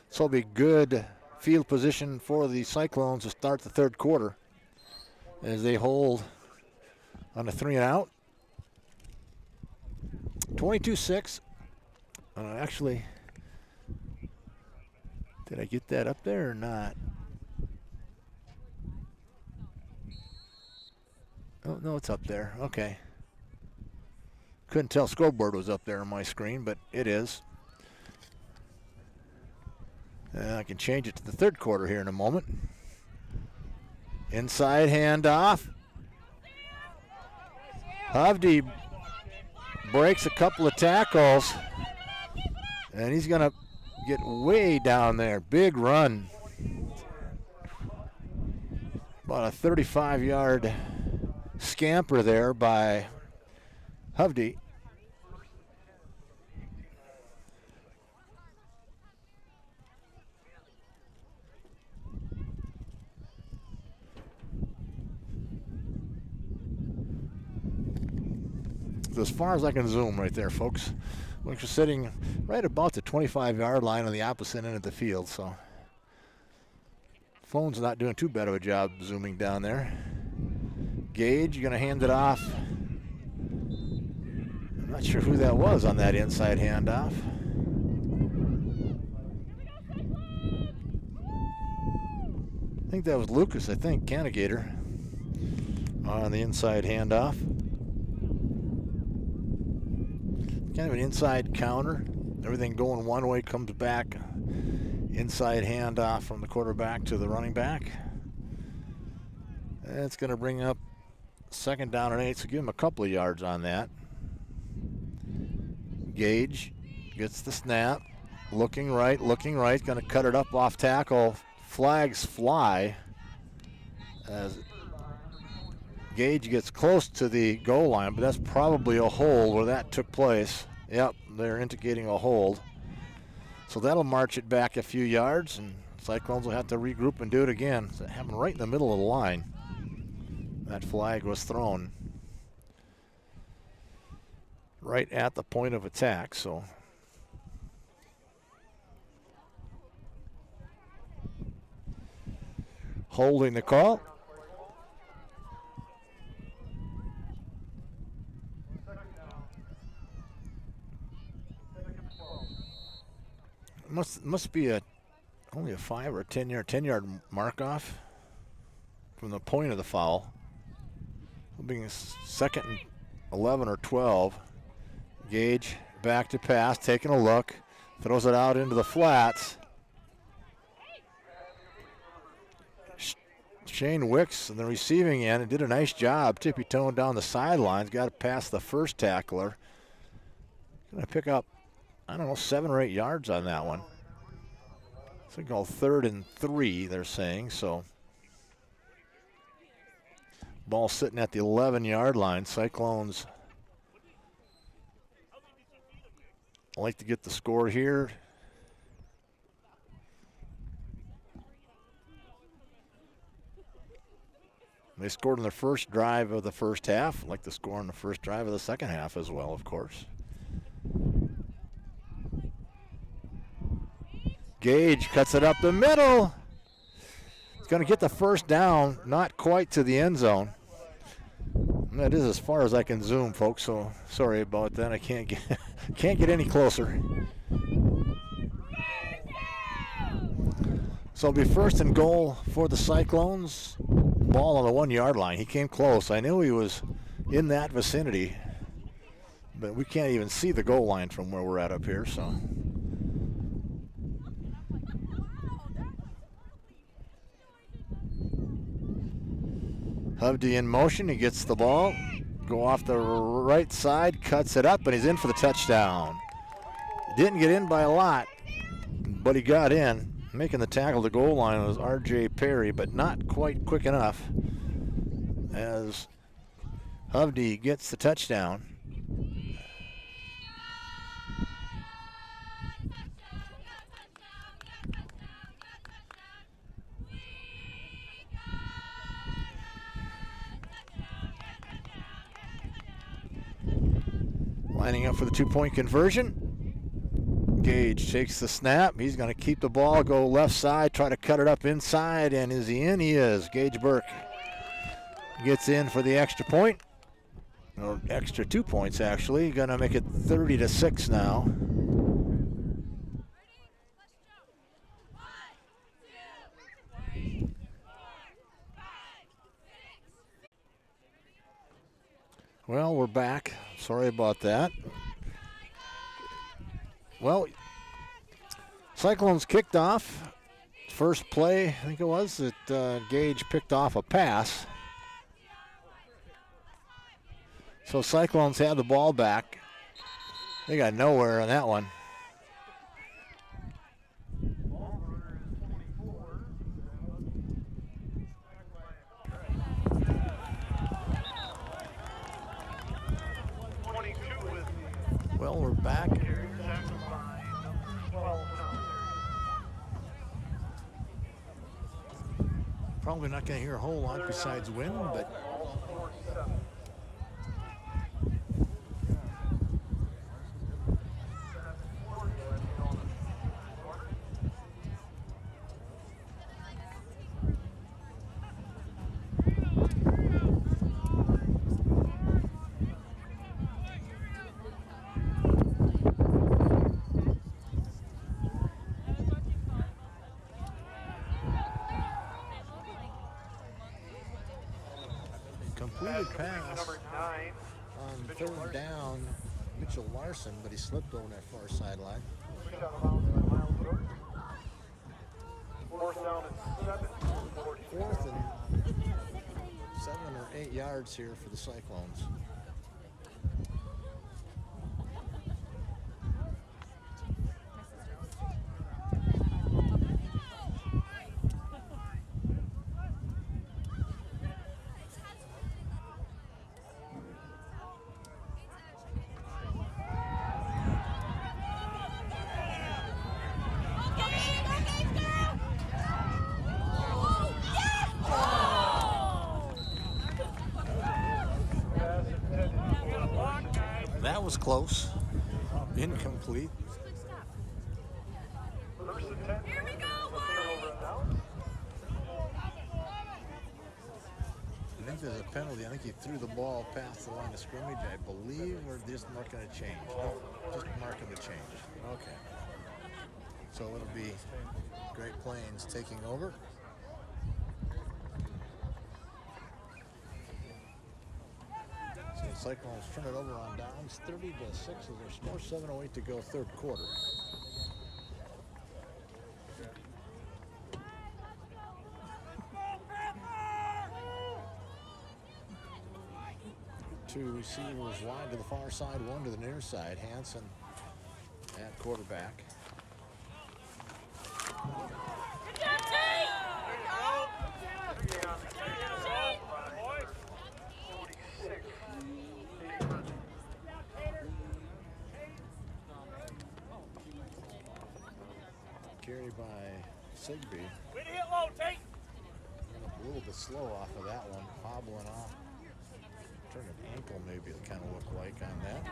So it'll be good field position for the Cyclones to start the third quarter as they hold on a 3 and out. 22-6. Actually, did I get that up there or not? Oh, no, it's up there. Okay. Couldn't tell scoreboard was up there on my screen, but it is. And I can change it to the third quarter here in a moment. Inside handoff. Havdi breaks a couple of tackles, and he's going to get way down there. Big run. About a 35-yard scamper there by Havdi. As far as I can zoom right there, folks. We're sitting right about the 25-yard line on the opposite end of the field, so phone's not doing too bad of a job zooming down there. Gage going to hand it off. I'm not sure who that was on that inside handoff. I think that was Lucas, Cannigator on the inside handoff. Kind of an inside counter. Everything going one way, comes back. Inside handoff from the quarterback to the running back. That's going to bring up 2nd down and 8, so give him a couple of yards on that. Gage gets the snap. Looking right. Going to cut it up off tackle. Flags fly as Gage gets close to the goal line, but that's probably a hold where that took place. Yep, they're indicating a hold. So that'll march it back a few yards, and Cyclones will have to regroup and do it again. So it happened right in the middle of the line. That flag was thrown right at the point of attack, so holding the call. Must be only a 5 or a 10-yard mark off from the point of the foul. Being 2nd and 11 or 12. Gage back to pass, taking a look, throws it out into the flats. Shane Wicks in the receiving end did a nice job tippy-toeing down the sidelines. Got it past the first tackler. Going to pick up, 7 or 8 yards on that one. It's going to go 3rd and 3, they're saying. So ball sitting at the 11-yard line. Cyclones like to get the score here. They scored on the first drive of the first half. Like to score on the first drive of the second half as well, of course. Gage cuts it up the middle. He's going to get the first down, not quite to the end zone. And that is as far as I can zoom, folks, so sorry about that. I can't get any closer. So it'll be 1st and goal for the Cyclones. Ball on the 1-yard line. He came close. I knew he was in that vicinity, but we can't even see the goal line from where we're at up here, so. Havdi in motion. He gets the ball. Go off the right side, cuts it up, and he's in for the touchdown. Didn't get in by a lot, but he got in. Making the tackle to goal line was R.J. Perry, but not quite quick enough as Havdi gets the touchdown. Lining up for the 2-point conversion. Gage takes the snap. He's going to keep the ball, go left side, try to cut it up inside, and is he in? He is. Gage Burke gets in for the extra point, or extra 2 points actually. Going to make it 30-6 now. Well, we're back. Sorry about that. Well, Cyclones kicked off. First play, I think it was, that Gage picked off a pass. So Cyclones had the ball back. They got nowhere on that one. Well, we're back. Probably not going to hear a whole lot besides wind, but completed pass on third down, Mitchell Larson, but he slipped over that far sideline. Fourth and 7 or 8 yards here for the Cyclones. That was close. Incomplete. Here we go, I think there's a penalty. I think he threw the ball past the line of scrimmage, I believe, or just marking a change. No, just marking the change. Okay. So it'll be Great Plains taking over. So the Cyclones turn it over on downs, 30-6 as their score, 7:08 to go, third quarter. Two receivers wide to the far side, one to the near side. Hansen at quarterback. Carried by Sigby. A little bit slow off of that one, hobbling off. Turned an ankle maybe, it kind of looked like on that.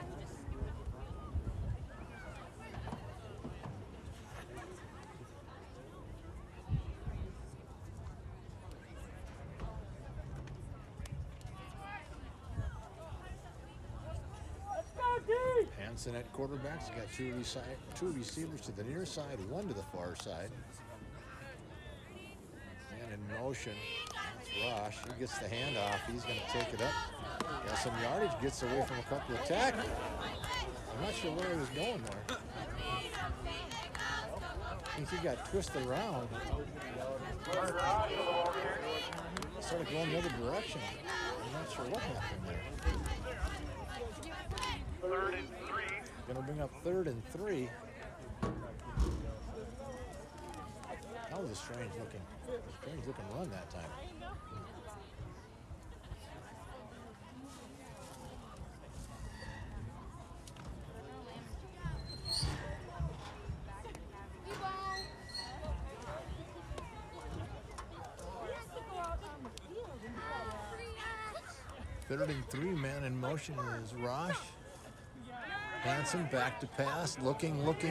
Hansen at quarterback. He's got two receivers to the near side, one to the far side. And in motion, that's Rosh. He gets the handoff. He's going to take it up. Got some yardage, gets away from a couple of tackles. I'm not sure where he was going there. I think he got twisted around. Started going the other direction. I'm not sure what happened there. 3rd and 3. Going to bring up 3rd and 3. That was a strange looking run that time. Third and 3, man in motion is Rosh. Hanson back to pass, looking. That ball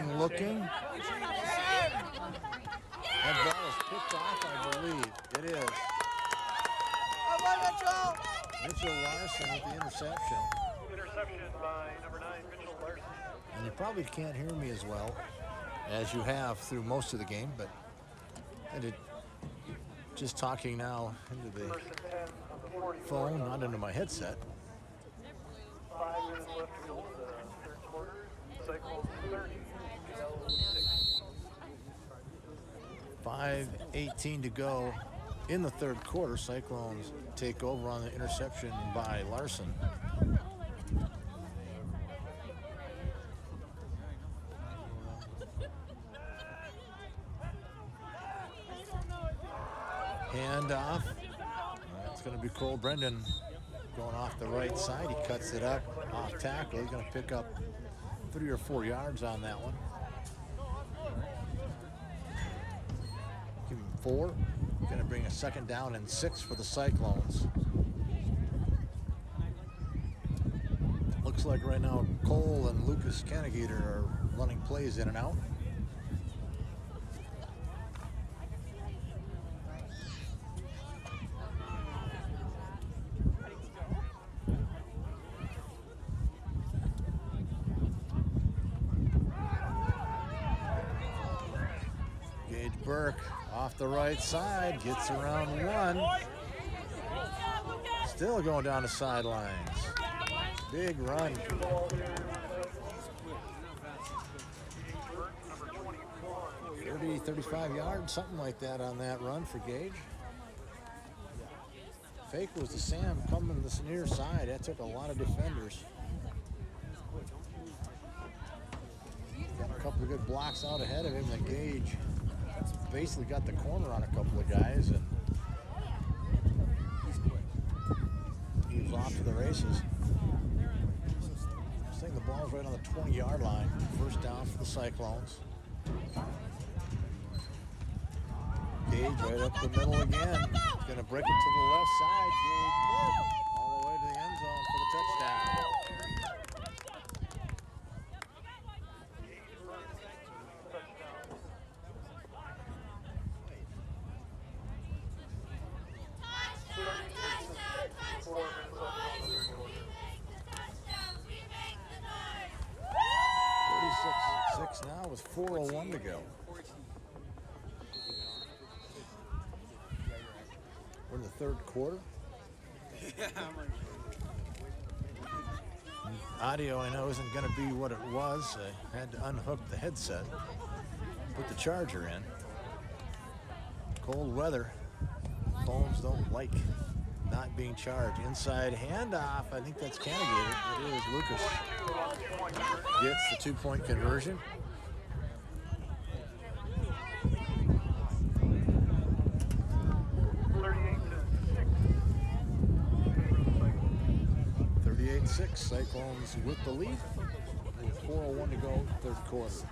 is picked off, I believe. It is. Mitchell Larson with the interception. Interception by number 9, Mitchell Larson. And you probably can't hear me as well as you have through most of the game, but I did just talking now into the First and 10 of the 40. phone, not into my headset. 5 minutes left to go in the third quarter. Cyclones 30, Yellow 6. 5:18 to go in the third quarter. Cyclones take over on the interception by Larson. Handoff. It's going to be Cole Brendan going off the right side. He cuts it up off tackle. He's going to pick up 3 or 4 yards on that one. Give him 4. Going to bring a 2nd down and 6 for the Cyclones. Looks like right now Cole and Lucas Kennegater are running plays in and out. Burke off the right side, gets around 1. Still going down the sidelines. Big run. 30, 35 yards, something like that on that run for Gage. Fake was the Sam coming to the near side. That took a lot of defenders. Got a couple of good blocks out ahead of him, and Gage basically got the corner on a couple of guys, and he was off to the races. I think the ball's right on the 20-yard line. 1st down for the Cyclones. Gage right up the middle again. He's going to break it to the left side. Gage all the way to the end zone for the touchdown. Now with 4:01 to go. We're in the third quarter. Audio, I know, isn't going to be what it was. I had to unhook the headset, put the charger in. Cold weather. Phones don't like not being charged. Inside handoff. I think that's Kennegater. It is. Lucas gets the 2-point conversion. 38-6. Cyclones with the lead. With 4:01 to go, third quarter.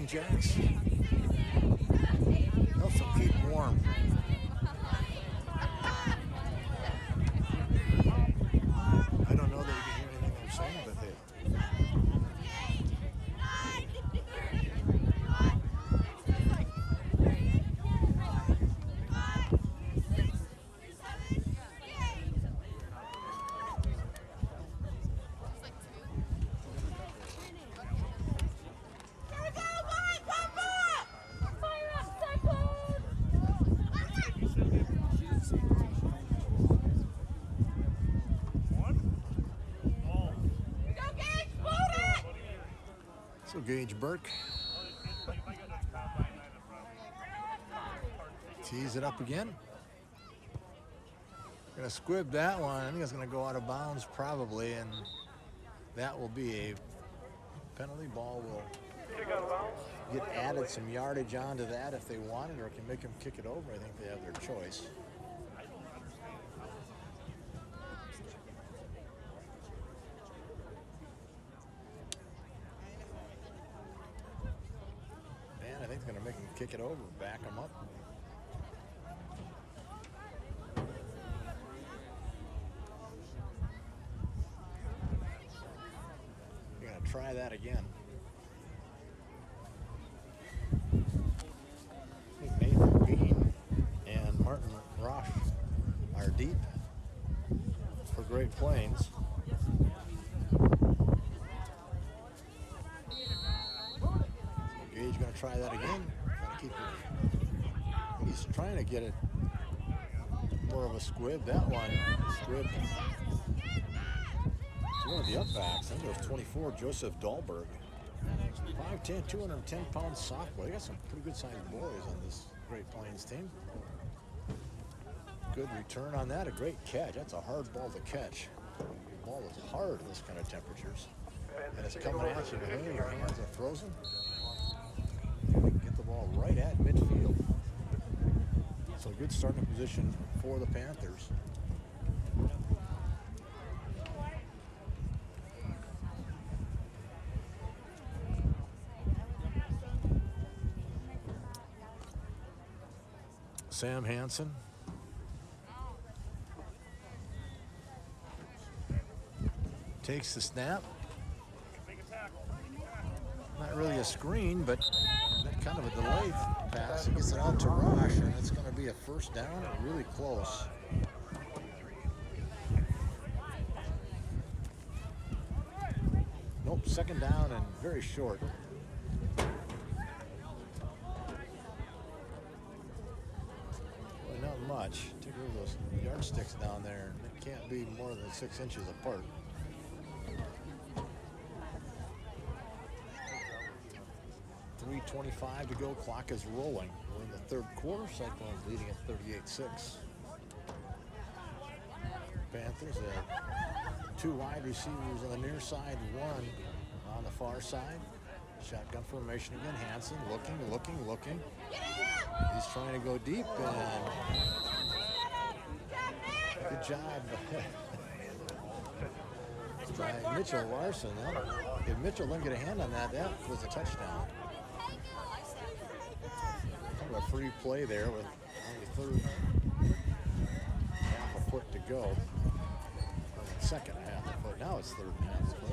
Jacks. Helps them keep warm. I don't know that you can hear anything I'm saying, but they. Gage Burke tees it up again. Gonna squib that one. I think it's gonna go out of bounds probably, and that will be a penalty. Ball will get added some yardage onto that if they want it, or can make them kick it over. I think they have their choice. Gonna make him kick it over, back him up. You're gonna try that again. I think Nathan Bean and Martin Roche are deep for Great Plains. Gage going to try that again. Trying to keep it. He's trying to get it more of a squib. That one squib. It's one of the upbacks. I think it was 24, Joseph Dahlberg. 5'10", 210-pound sophomore. They got some pretty good sized boys on this Great Plains team. Good return on that. A great catch. That's a hard ball to catch. The ball is hard in this kind of temperatures. And it's coming at you. Hey, your hands are frozen. Get the ball right at midfield. So a good starting position for the Panthers. Sam Hansen. Takes the snap. Not really a screen, but kind of a delayed pass. He gets it out to Roche, and it's going to be a first down, really close. Nope, second down and very short. Well, not much. Take a look at those yardsticks down there. They can't be more than 6 inches apart. .325 to go. Clock is rolling. We're in the third quarter. Cyclones leading at 38-6. Panthers have 2 wide receivers on the near side, 1 on the far side. Shotgun formation again. Hansen looking. He's trying to go deep, and good job by Mitchell Larson. If Mitchell didn't get a hand on that, that was a touchdown. Kind of a free play there with only half a foot to go. Or second half a foot. Now it's third and half a foot.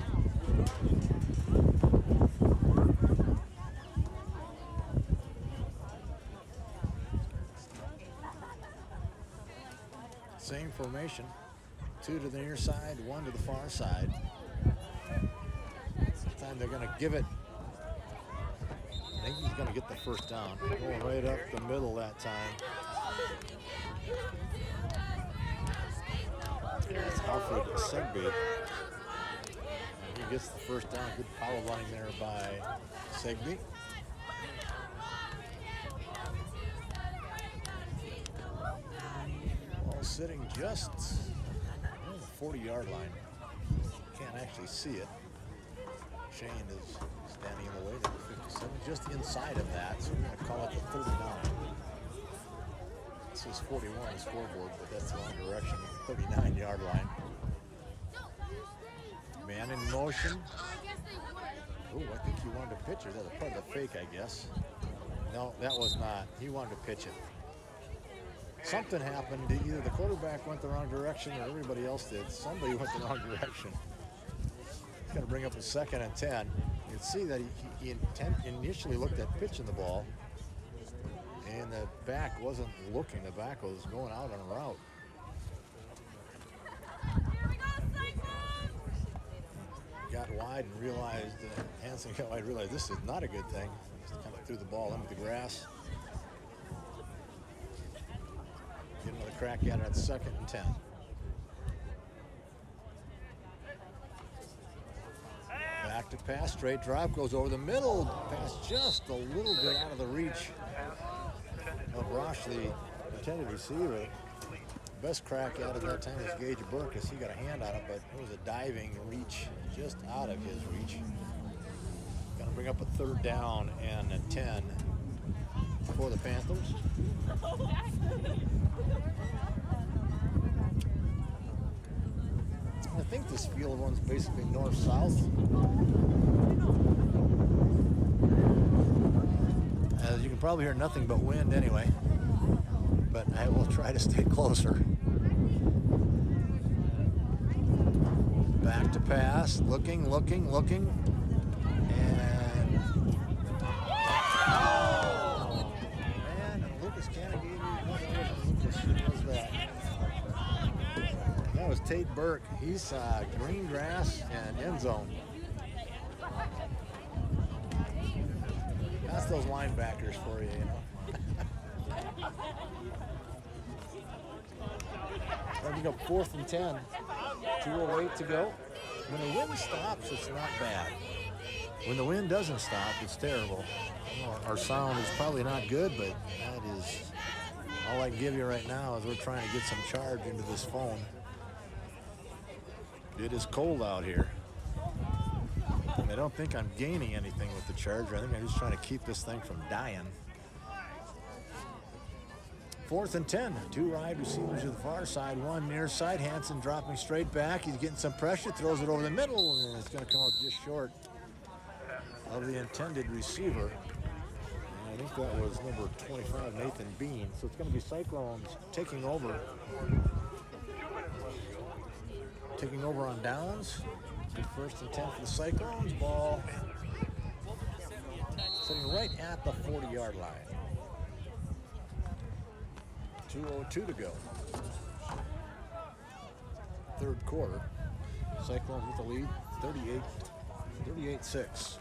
Same formation. 2 to the near side, 1 to the far side. This time they're going to give it. I think he's going to get the first down. Going right up the middle that time. That's Alfred Segby. And he gets the first down. Good power line there by Segby. Ball sitting just on the 40-yard line. Can't actually see it. Shane is standing in the way. That's 57, just inside of that, so we're going to call it the 39. It says 41 on the scoreboard, but that's the wrong direction. 39-yard line. Man in motion. Oh, I think he wanted to pitch it. That's part of the fake, I guess. No, that was not. He wanted to pitch it. Something happened. Either the quarterback went the wrong direction or everybody else did. Somebody went the wrong direction. He's going to bring up a 2nd and 10. You can see that he initially looked at pitching the ball, and the back wasn't looking. The back was going out on a route. Got wide and realized, Hansen got wide, realized this is not a good thing. Just kind of threw the ball into the grass. Get another crack at it at 2nd and 10. Back to pass, straight drive, goes over the middle. Pass just a little bit out of the reach of Roche, the intended receiver. Best crack at it that time was Gage Burkus. He got a hand on it, but it was a diving reach just out of his reach. Going to bring up a 3rd down and a 10 for the Panthers. I think this field runs basically north-south. You can probably hear nothing but wind anyway, but I will try to stay closer. Back to pass, looking, and oh, man, and Lucas Canagini, what was that? That was Tate Burke. He's green grass and end zone. That's those linebackers for you, you know. Let me go 4th and 10. 2:08 to go. When the wind stops, it's not bad. When the wind doesn't stop, it's terrible. Our sound is probably not good, but that is all I can give you right now is we're trying to get some charge into this phone. It is cold out here. And I don't think I'm gaining anything with the charger. I think I'm just trying to keep this thing from dying. 4th and 10. 2 wide receivers to the far side, 1 near side. Hansen dropping straight back. He's getting some pressure, throws it over the middle, and it's going to come out just short of the intended receiver. And I think that was number 25, Nathan Bean. So it's going to be Cyclones taking over. Taking over on downs. 1st and 10 for the Cyclones. Ball sitting right at the 40-yard line. 2:02 to go. 3rd quarter. Cyclones with the lead, 38-6.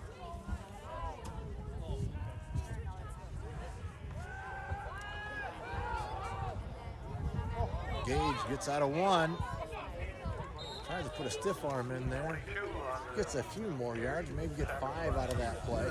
Gage gets out of 1. Tries to put a stiff arm in there. Gets a few more yards, maybe get 5 out of that play.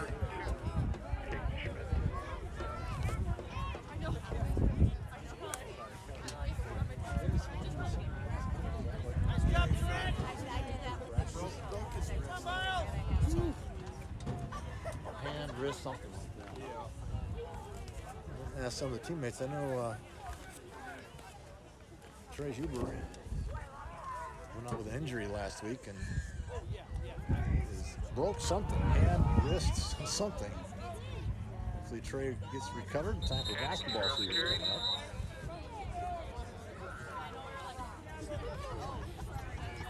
Hand, wrist, something like that. Yeah. Some of the teammates, I know Trey Huber went out with an injury last week and broke something, hand, wrist, something. Hopefully Trey gets recovered in time for basketball season coming up.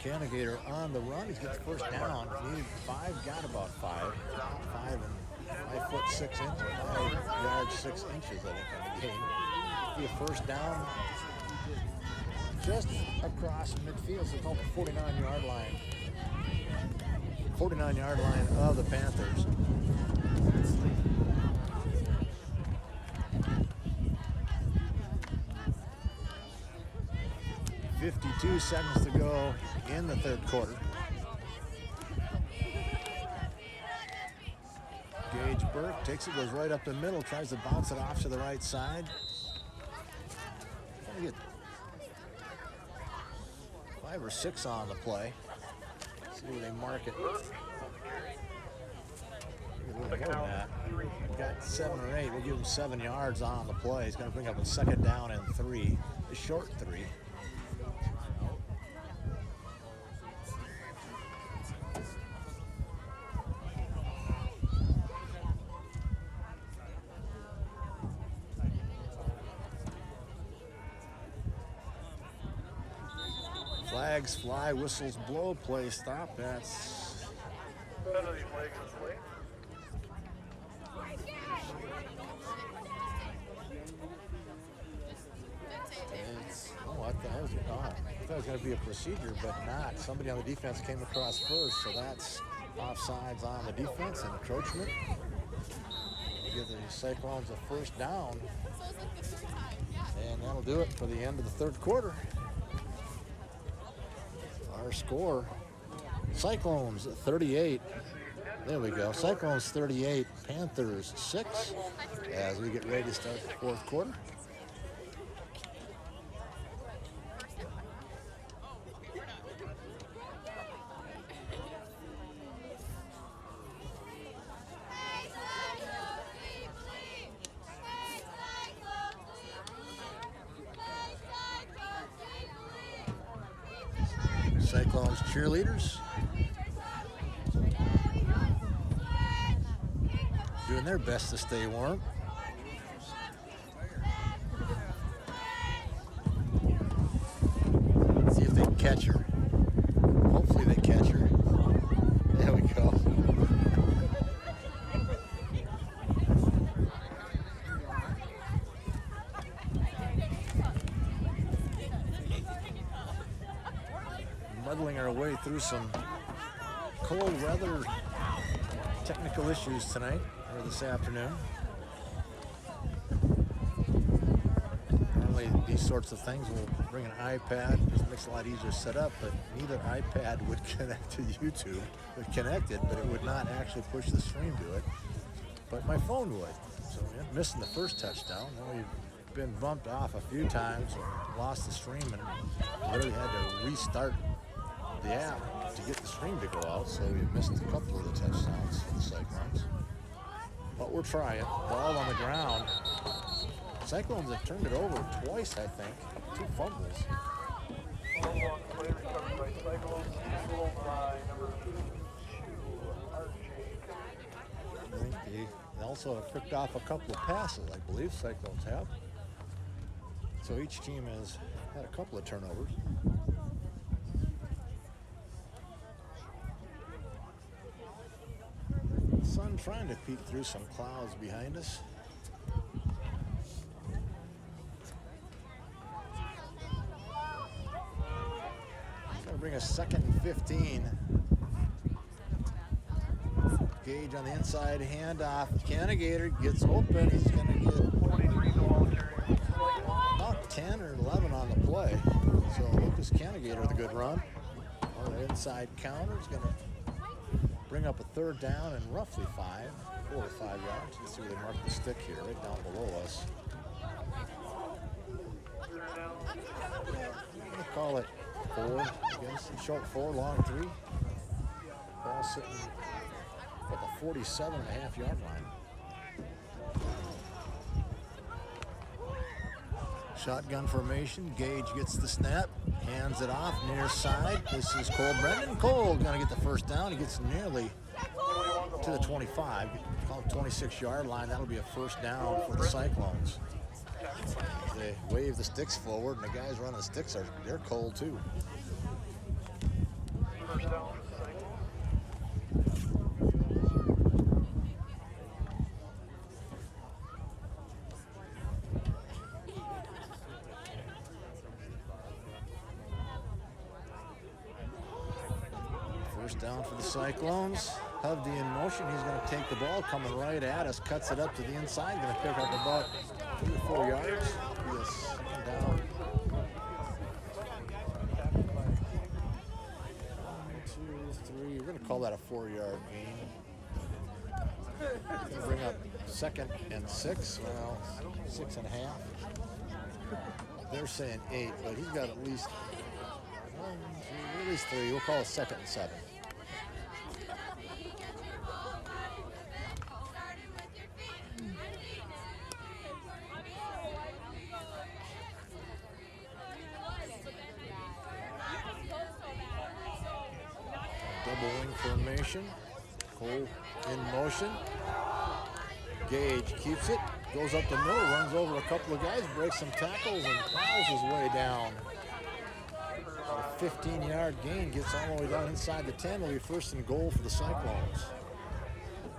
Canagator on the run. He's got the 1st down. Needed 5, got about 5. 5 foot 6 inches, 5 yards 6 inches, I think, on the game. Be a 1st down just across midfield, so it's on the 49-yard line. 49-yard line of the Panthers. .52 seconds to go in the 3rd quarter. Gage Burke takes it, goes right up the middle, tries to bounce it off to the right side. Trying to get 5 or 6 on the play. See where they mark it. More than that. We've got 7 or 8. We'll give him 7 yards on the play. He's going to bring up a 2nd down and 3. A short 3. Flags fly, whistles blow, play stop. That's Penalty flag is late. I thought it was going to be a procedure, but not. Somebody on the defense came across first, so that's offsides on the defense and encroachment. Give the Cyclones a 1st down, and that'll do it for the end of the 3rd quarter. Our score, Cyclones 38. There we go. Cyclones 38, Panthers 6, as we get ready to start the 4th quarter. Cyclones cheerleaders doing their best to stay warm. muddling our way through some cold weather technical issues tonight or this afternoon. Normally these sorts of things will bring an iPad, just makes it a lot easier to set up, but neither iPad would connect to YouTube. It connected, but it would not actually push the stream to it, but my phone would. So missing the first touchdown. Now we've been bumped off a few times and lost the stream and literally had to restart the app to get the stream to go out, so we missed a couple of the touchdowns for the Cyclones. But we're trying. Ball on the ground. Cyclones have turned it over twice, I think. 2 fumbles. Ball on play recovered by Cyclones, tackled by number 2, RJ. I think they also have picked off a couple of passes, I believe Cyclones have. So each team has had a couple of turnovers. Sun trying to peek through some clouds behind us. Going to bring us 2nd and 15. Gage on the inside, handoff. Cannigator gets open. He's going to get 23 the ball carrier. about 10 or 11 on the play. So Lucas Cannigator with a good run. On the inside counter is going to bring up a 3rd down and roughly 4 or 5 yards. Let's see where they mark the stick here, right down below us. I'm going to call it 4, I guess. Short 4, long 3. Ball sitting at the 47.5-yard line. Shotgun formation. Gage gets the snap, hands it off near side. This is Cole Brendan. Cole going to get the 1st down. He gets nearly to the 25, call it 26-yard line. That'll be a 1st down for the Cyclones. They wave the sticks forward, and the guys running the sticks they're cold too. First down for the Cyclones. Down for the Cyclones. Hovde in motion. He's going to take the ball, coming right at us, cuts it up to the inside. Going to pick up about 3 or 4 yards. Yes, down. 1, 2, 3. We're going to call that a 4-yard gain. Going to bring up 2nd and 6. Well, 6.5. They're saying 8, but he's got at least 3. We'll call it 2nd and 7. Double wing formation. Cole in motion. Gage keeps it, goes up the middle, runs over a couple of guys, breaks some tackles, and plows his way down. A 15-yard gain, gets all the way down inside the 10. Will be 1st and goal for the Cyclones.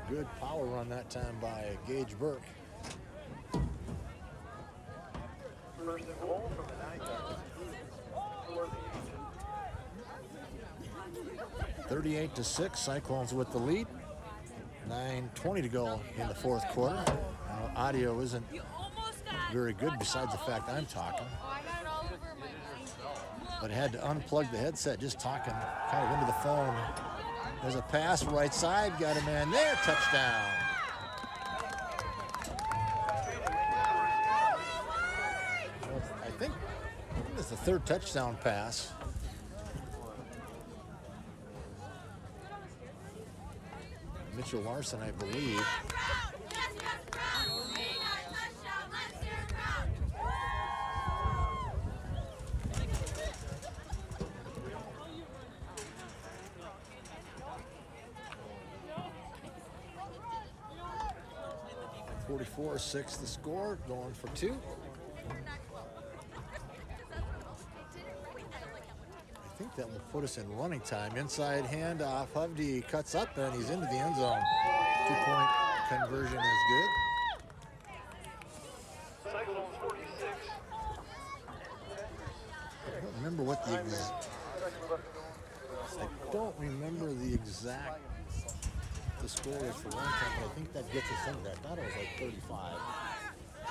Good power run that time by Gage Burke. 1st and goal from the 9-yard. 38-6, Cyclones with the lead. 9:20 to go in the 4th quarter. Now, audio isn't very good besides the fact I'm talking. But I had to unplug the headset just talking kind of into the phone. There's a pass right side, got a man there, touchdown. I think it's the 3rd touchdown pass. Mitchell Larson, I believe. (44-6) the score, going for 2. I think that will put us in running time. Inside handoff. Hovde cuts up and he's into the end zone. 2-point conversion is good. Cyclones 46. I don't remember what the seconds left to go. I don't remember the exact the score is for one time, but I think that gets us into that. I thought it was like 35.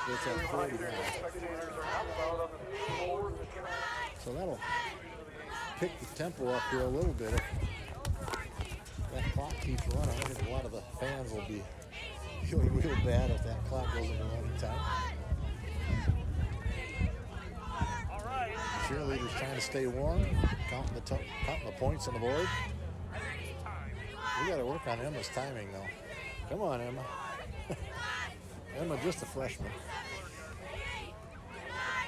So it's at 40 now. Spectators are outbound on the forward track. So that'll pick the tempo up here a little bit. If that clock keeps running, I think a lot of the fans will be feeling real bad if that clock goes into running time. All right. Cheerleaders trying to stay warm, counting the points on the board. We got to work on Emma's timing, though. Come on, Emma. Emma, just a freshman.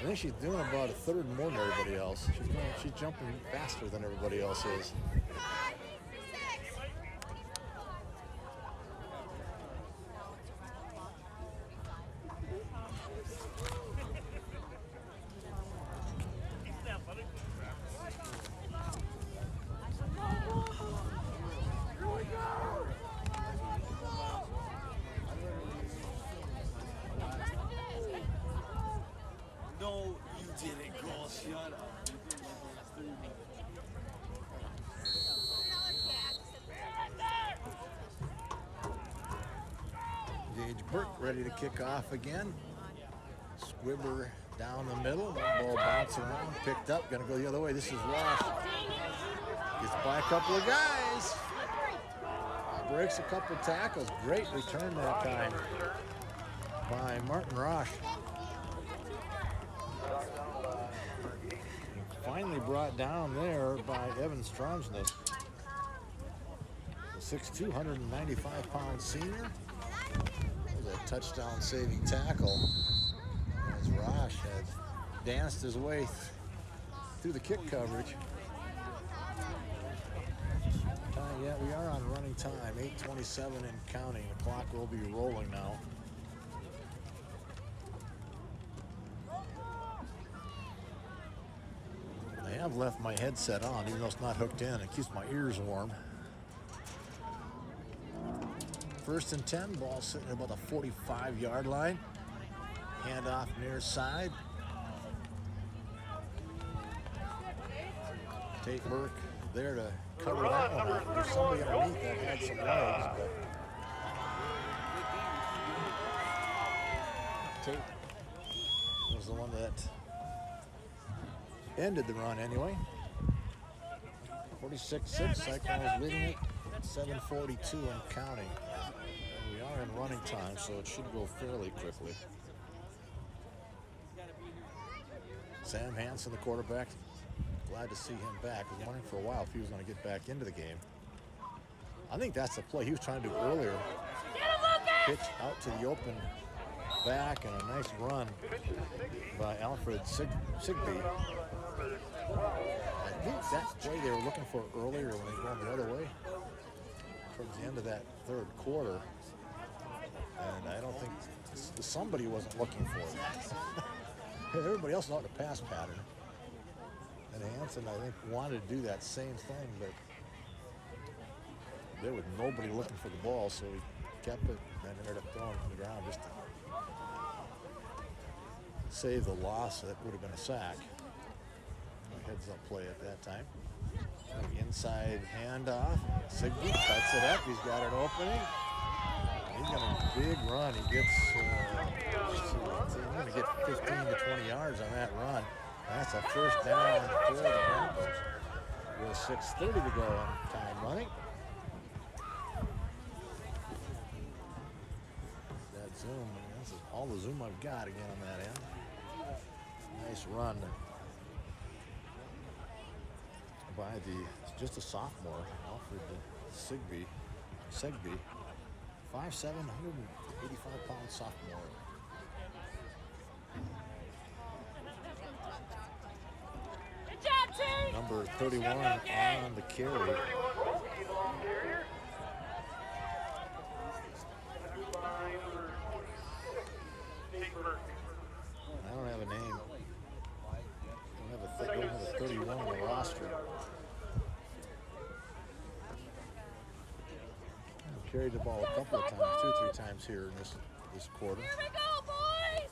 I think she's doing about a third more than everybody else. She's jumping faster than everybody else is. No, you didn't, girl. Shut up. Gage Burke ready to kick off again. Squibber down the middle. That ball bouncing around, picked up, gonna go the other way. This is Rosh. Gets by a couple of guys. Breaks a couple tackles. Great return that time by Martin Rosh. Finally brought down there by Evan Stromsness. The 6'2", 195-pound senior. There's a touchdown-saving tackle as Rosh had danced his way through the kick coverage. Yeah, we are on running time, 8:27 and counting. The clock will be rolling now. I have left my headset on, even though it's not hooked in. It keeps my ears warm. 1st and 10, ball sitting at about the 45-yard line. Handoff near side. Tate Burke there to cover that one up. There's somebody underneath that had some legs, but Tate was the one that ended the run anyway. 46-6, Cyclones leading it at 7:42 and counting. And we are in running time, so it should go fairly quickly. Sam Hansen, the quarterback, glad to see him back. Was wondering for a while if he was going to get back into the game. I think that's the play he was trying to do earlier. Pitch out to the open back and a nice run by Alfred Sigbee. I think that's the play they were looking for earlier when they went the other way towards the end of that third quarter. And I don't think somebody wasn't looking for it. Everybody else thought the pass pattern. And Hansen, I think, wanted to do that same thing, but there was nobody looking for the ball, so he kept it and ended up throwing it on the ground just to save the loss. That would have been a sack. A heads-up play at that time. Inside handoff. Sigbee cuts it up. He's got an opening. He's got a big run. He gets, he's going to get 15 to 20 yards on that run. That's a first down for the Broncos. With 6:30 to go on time running. That zoom, this is all the zoom I've got again on that end. Nice run by just a sophomore, Alfred Sigbee. 5'7", 185-pound sophomore. Number 31 on the carry. I don't have a name. I don't have a 31 on the roster. I've carried the ball a couple of times, 2 or 3 times here in this quarter. Here we go, boys!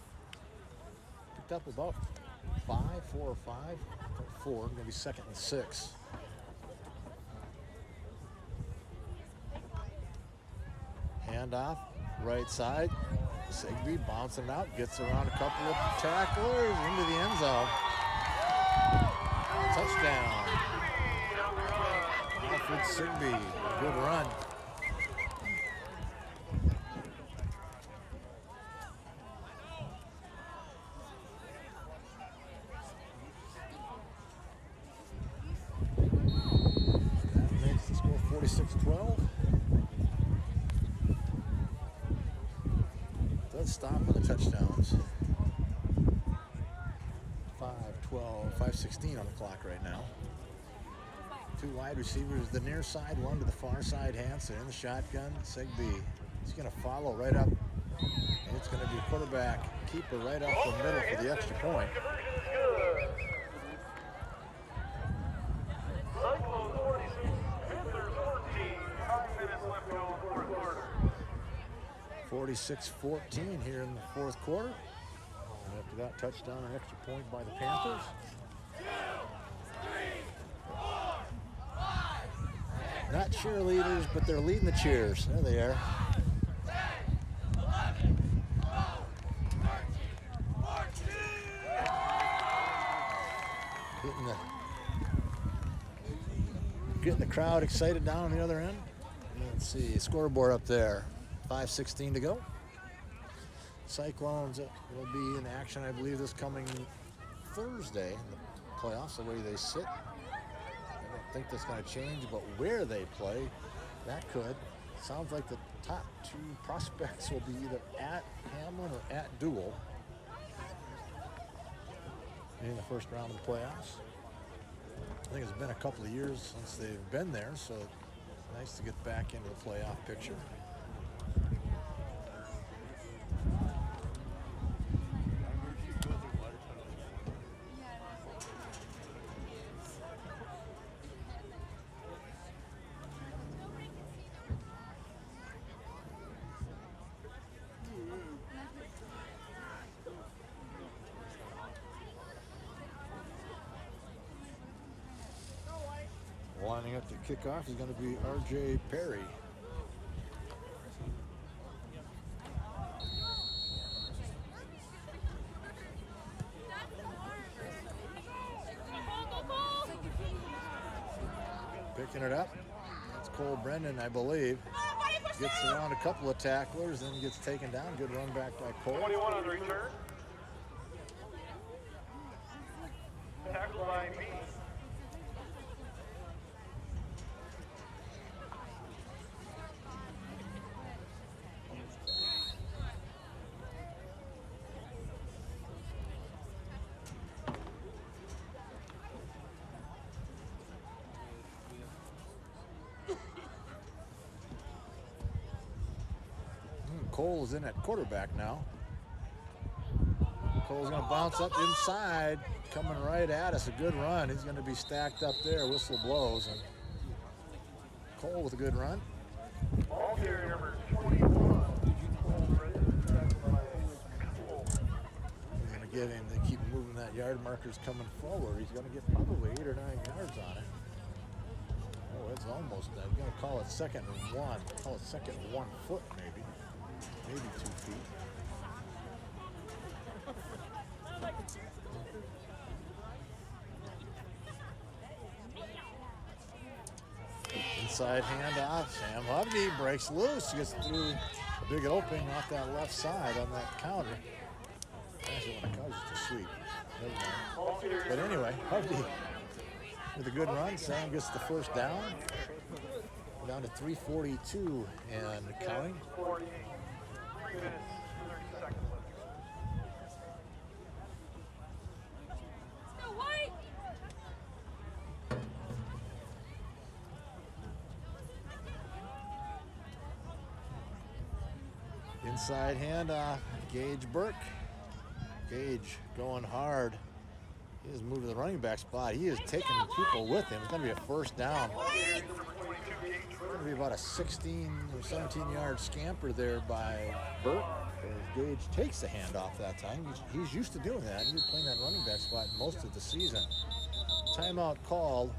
Picked up about 4 or 5. 4, maybe 2nd and 6. handoff, right side. Sigby bouncing out, gets around a couple of tacklers into the end zone. Touchdown. Alfred Sigby, good run. That makes the score 46-12. Let's stop with the touchdowns. 5:16 on the clock right now. Two wide receivers, the near side, one to the far side. Hanson in the shotgun. Sigby, he's going to follow right up. And it's going to be quarterback keeper right up the middle for the extra point. Cyclones 46, Panthers 14. 5 minutes left to go in the fourth quarter. 46-14 here in the fourth quarter. And after that touchdown, an extra point by the Panthers. Not cheerleaders, but they're leading the cheers. There they are. Getting the crowd excited down on the other end. Let's see, scoreboard up there. 5:16 to go. Cyclones will be in action, I believe, this coming Thursday in the playoffs, the way they sit. I don't think that's going to change, but where they play, that could. Sounds like the top two prospects will be either at Hamlin or at Dual in the first round of the playoffs. I think it's been a couple of years since they've been there, so it's nice to get back into the playoff picture. Lining up to kickoff is going to be R.J. Perry. Picking it up. That's Cole Brendan, I believe. Gets around a couple of tacklers, then gets taken down. Good run back by Cole. 21 on the return. Tackled by me. Cole is in at quarterback now. Cole's going to bounce up inside, coming right at us. A good run. He's going to be stacked up there. Whistle blows. And Cole with a good run. Ball carrier number 21. He's going to get him. They keep moving that yard markers coming forward. He's going to get probably 8 or 9 yards on it. Oh, it's almost done. He's going to call it second and 1. Call it second and 1 foot maybe. Maybe 2 feet. Inside handoff. Sam Hovney breaks loose. Gets through a big opening off that left side on that counter. Actually, when it comes to sweep. But anyway, Hovney with a good run. Sam gets the first down. Down to 3:42 and counting. 48. 3 minutes, 30 seconds left to go. Inside handoff. Gage Burke. Gage going hard. He is moving to the running back spot. He is taking people with him. It's going to be a first down. It's going to be about a 16 or 17 yard scamper there by Burke. As Gage takes the handoff that time. He's used to doing that. He was playing that running back spot most of the season. Timeout called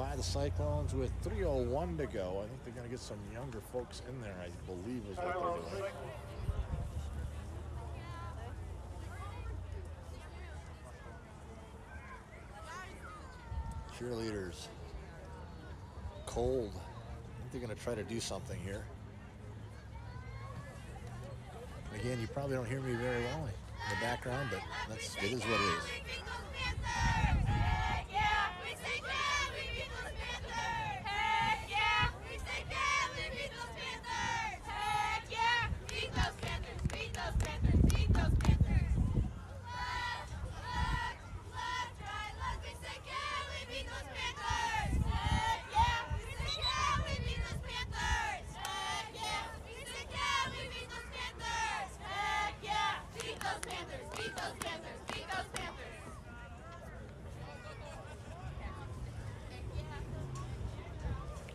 by the Cyclones with 3:01 to go. I think they're going to get some younger folks in there, I believe is what they're doing. Cheerleaders. Cold. I think they're going to try to do something here. Again, you probably don't hear me very well in the background, but it is what it is.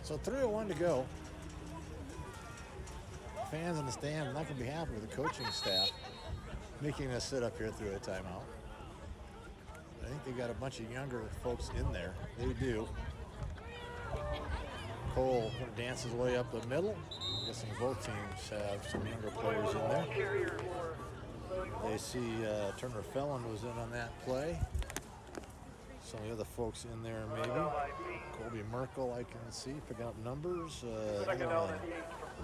So 3:01 to go. Fans in the stand not going to be happy with the coaching staff making us sit up here through a timeout. I think they've got a bunch of younger folks in there. They do. Cole dances his way up the middle. I'm guessing both teams have some younger players in there. They see Turner Felon was in on that play. Some of the other folks in there maybe. Colby Merkel I can see picking up numbers.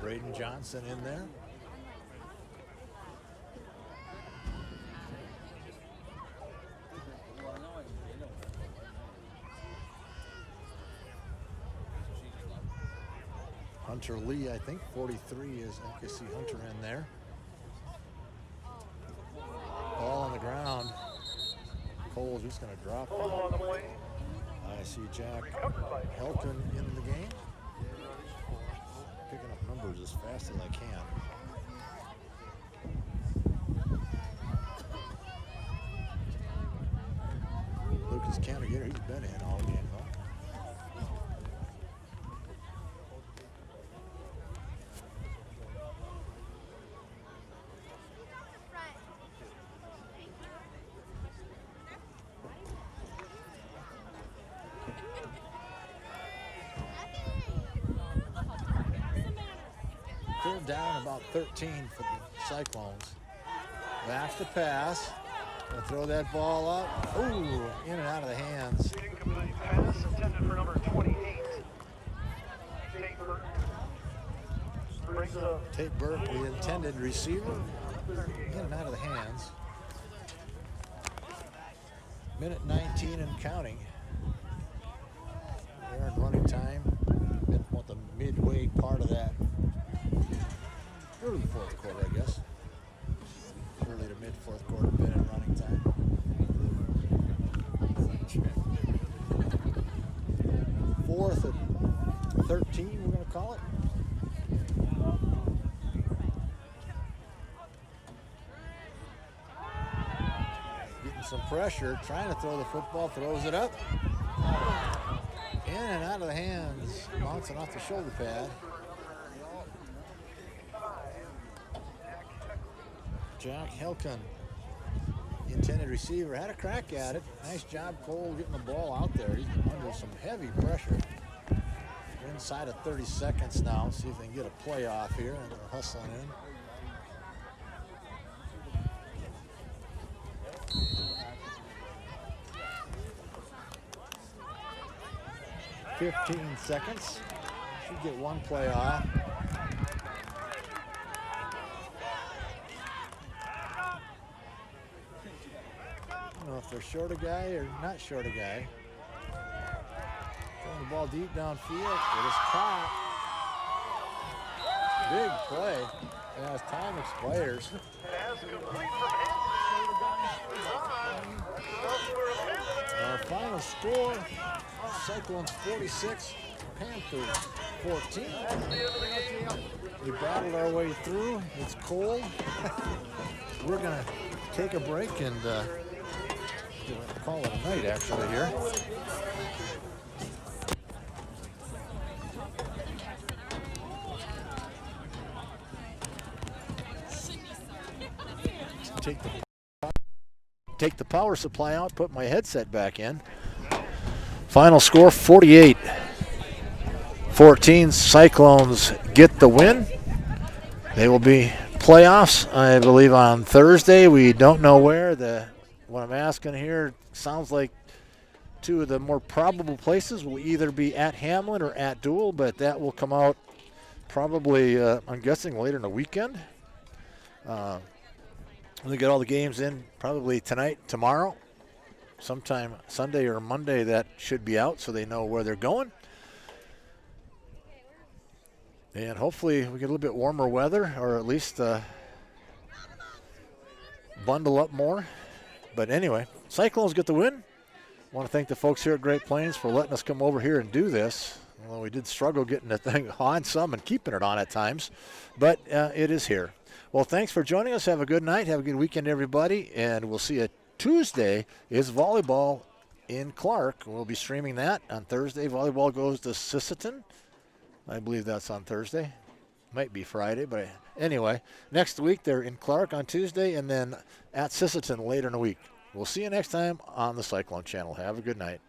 Braden Johnson in there. Hunter Lee, I think 43 is, I can see Hunter in there. Ball on the ground. Cole's just going to drop it. I see Jack Helton in the game. Picking up numbers as fast as I can. Lucas Canagier, he's been in all game though. Third down, about 13 for the Cyclones. That's the pass. Gonna throw that ball up. Ooh, in and out of the hands. Incomplete pass intended for number 28. Tate Burke, the intended receiver. In and out of the hands. Minute 19 and counting. They're in running time. About the midway part of that. Early fourth quarter, I guess. Early to mid fourth quarter, been in running time. Fourth and 13, we're going to call it. Getting some pressure, trying to throw the football, throws it up. In and out of the hands, bouncing off the shoulder pad. Jack Helton, the intended receiver, had a crack at it. Nice job, Cole, getting the ball out there. He's under some heavy pressure. We're inside of 30 seconds now. See if they can get a play off here. And they're hustling in. 15 seconds. Should get one play off. I don't know if they're short a guy or not short a guy. Throwing the ball deep downfield. It is caught. Big play. And as time expires. Our final score, Cyclones 46, Panthers 14. We battled our way through. It's cold. We're going to take a break and call it a night actually here. Take the power supply out, put my headset back in. Final score 48-14. Cyclones get the win. They will be playoffs, I believe, on Thursday. We don't know where. What I'm asking here sounds like two of the more probable places will either be at Hamlin or at Dual, but that will come out probably, I'm guessing, later in the weekend. We'll get all the games in probably tonight, tomorrow, sometime Sunday or Monday. That should be out so they know where they're going. And hopefully we get a little bit warmer weather, or at least bundle up more. But anyway, Cyclones get the win. I want to thank the folks here at Great Plains for letting us come over here and do this. Well, we did struggle getting the thing on some and keeping it on at times, but it is here. Well, thanks for joining us. Have a good night. Have a good weekend, everybody. And we'll see you Tuesday is volleyball in Clark. We'll be streaming that on Thursday. Volleyball goes to Sisseton. I believe that's on Thursday. Might be Friday, but anyway, next week they're in Clark on Tuesday and then at Sisseton later in the week. We'll see you next time on the Cyclone Channel. Have a good night.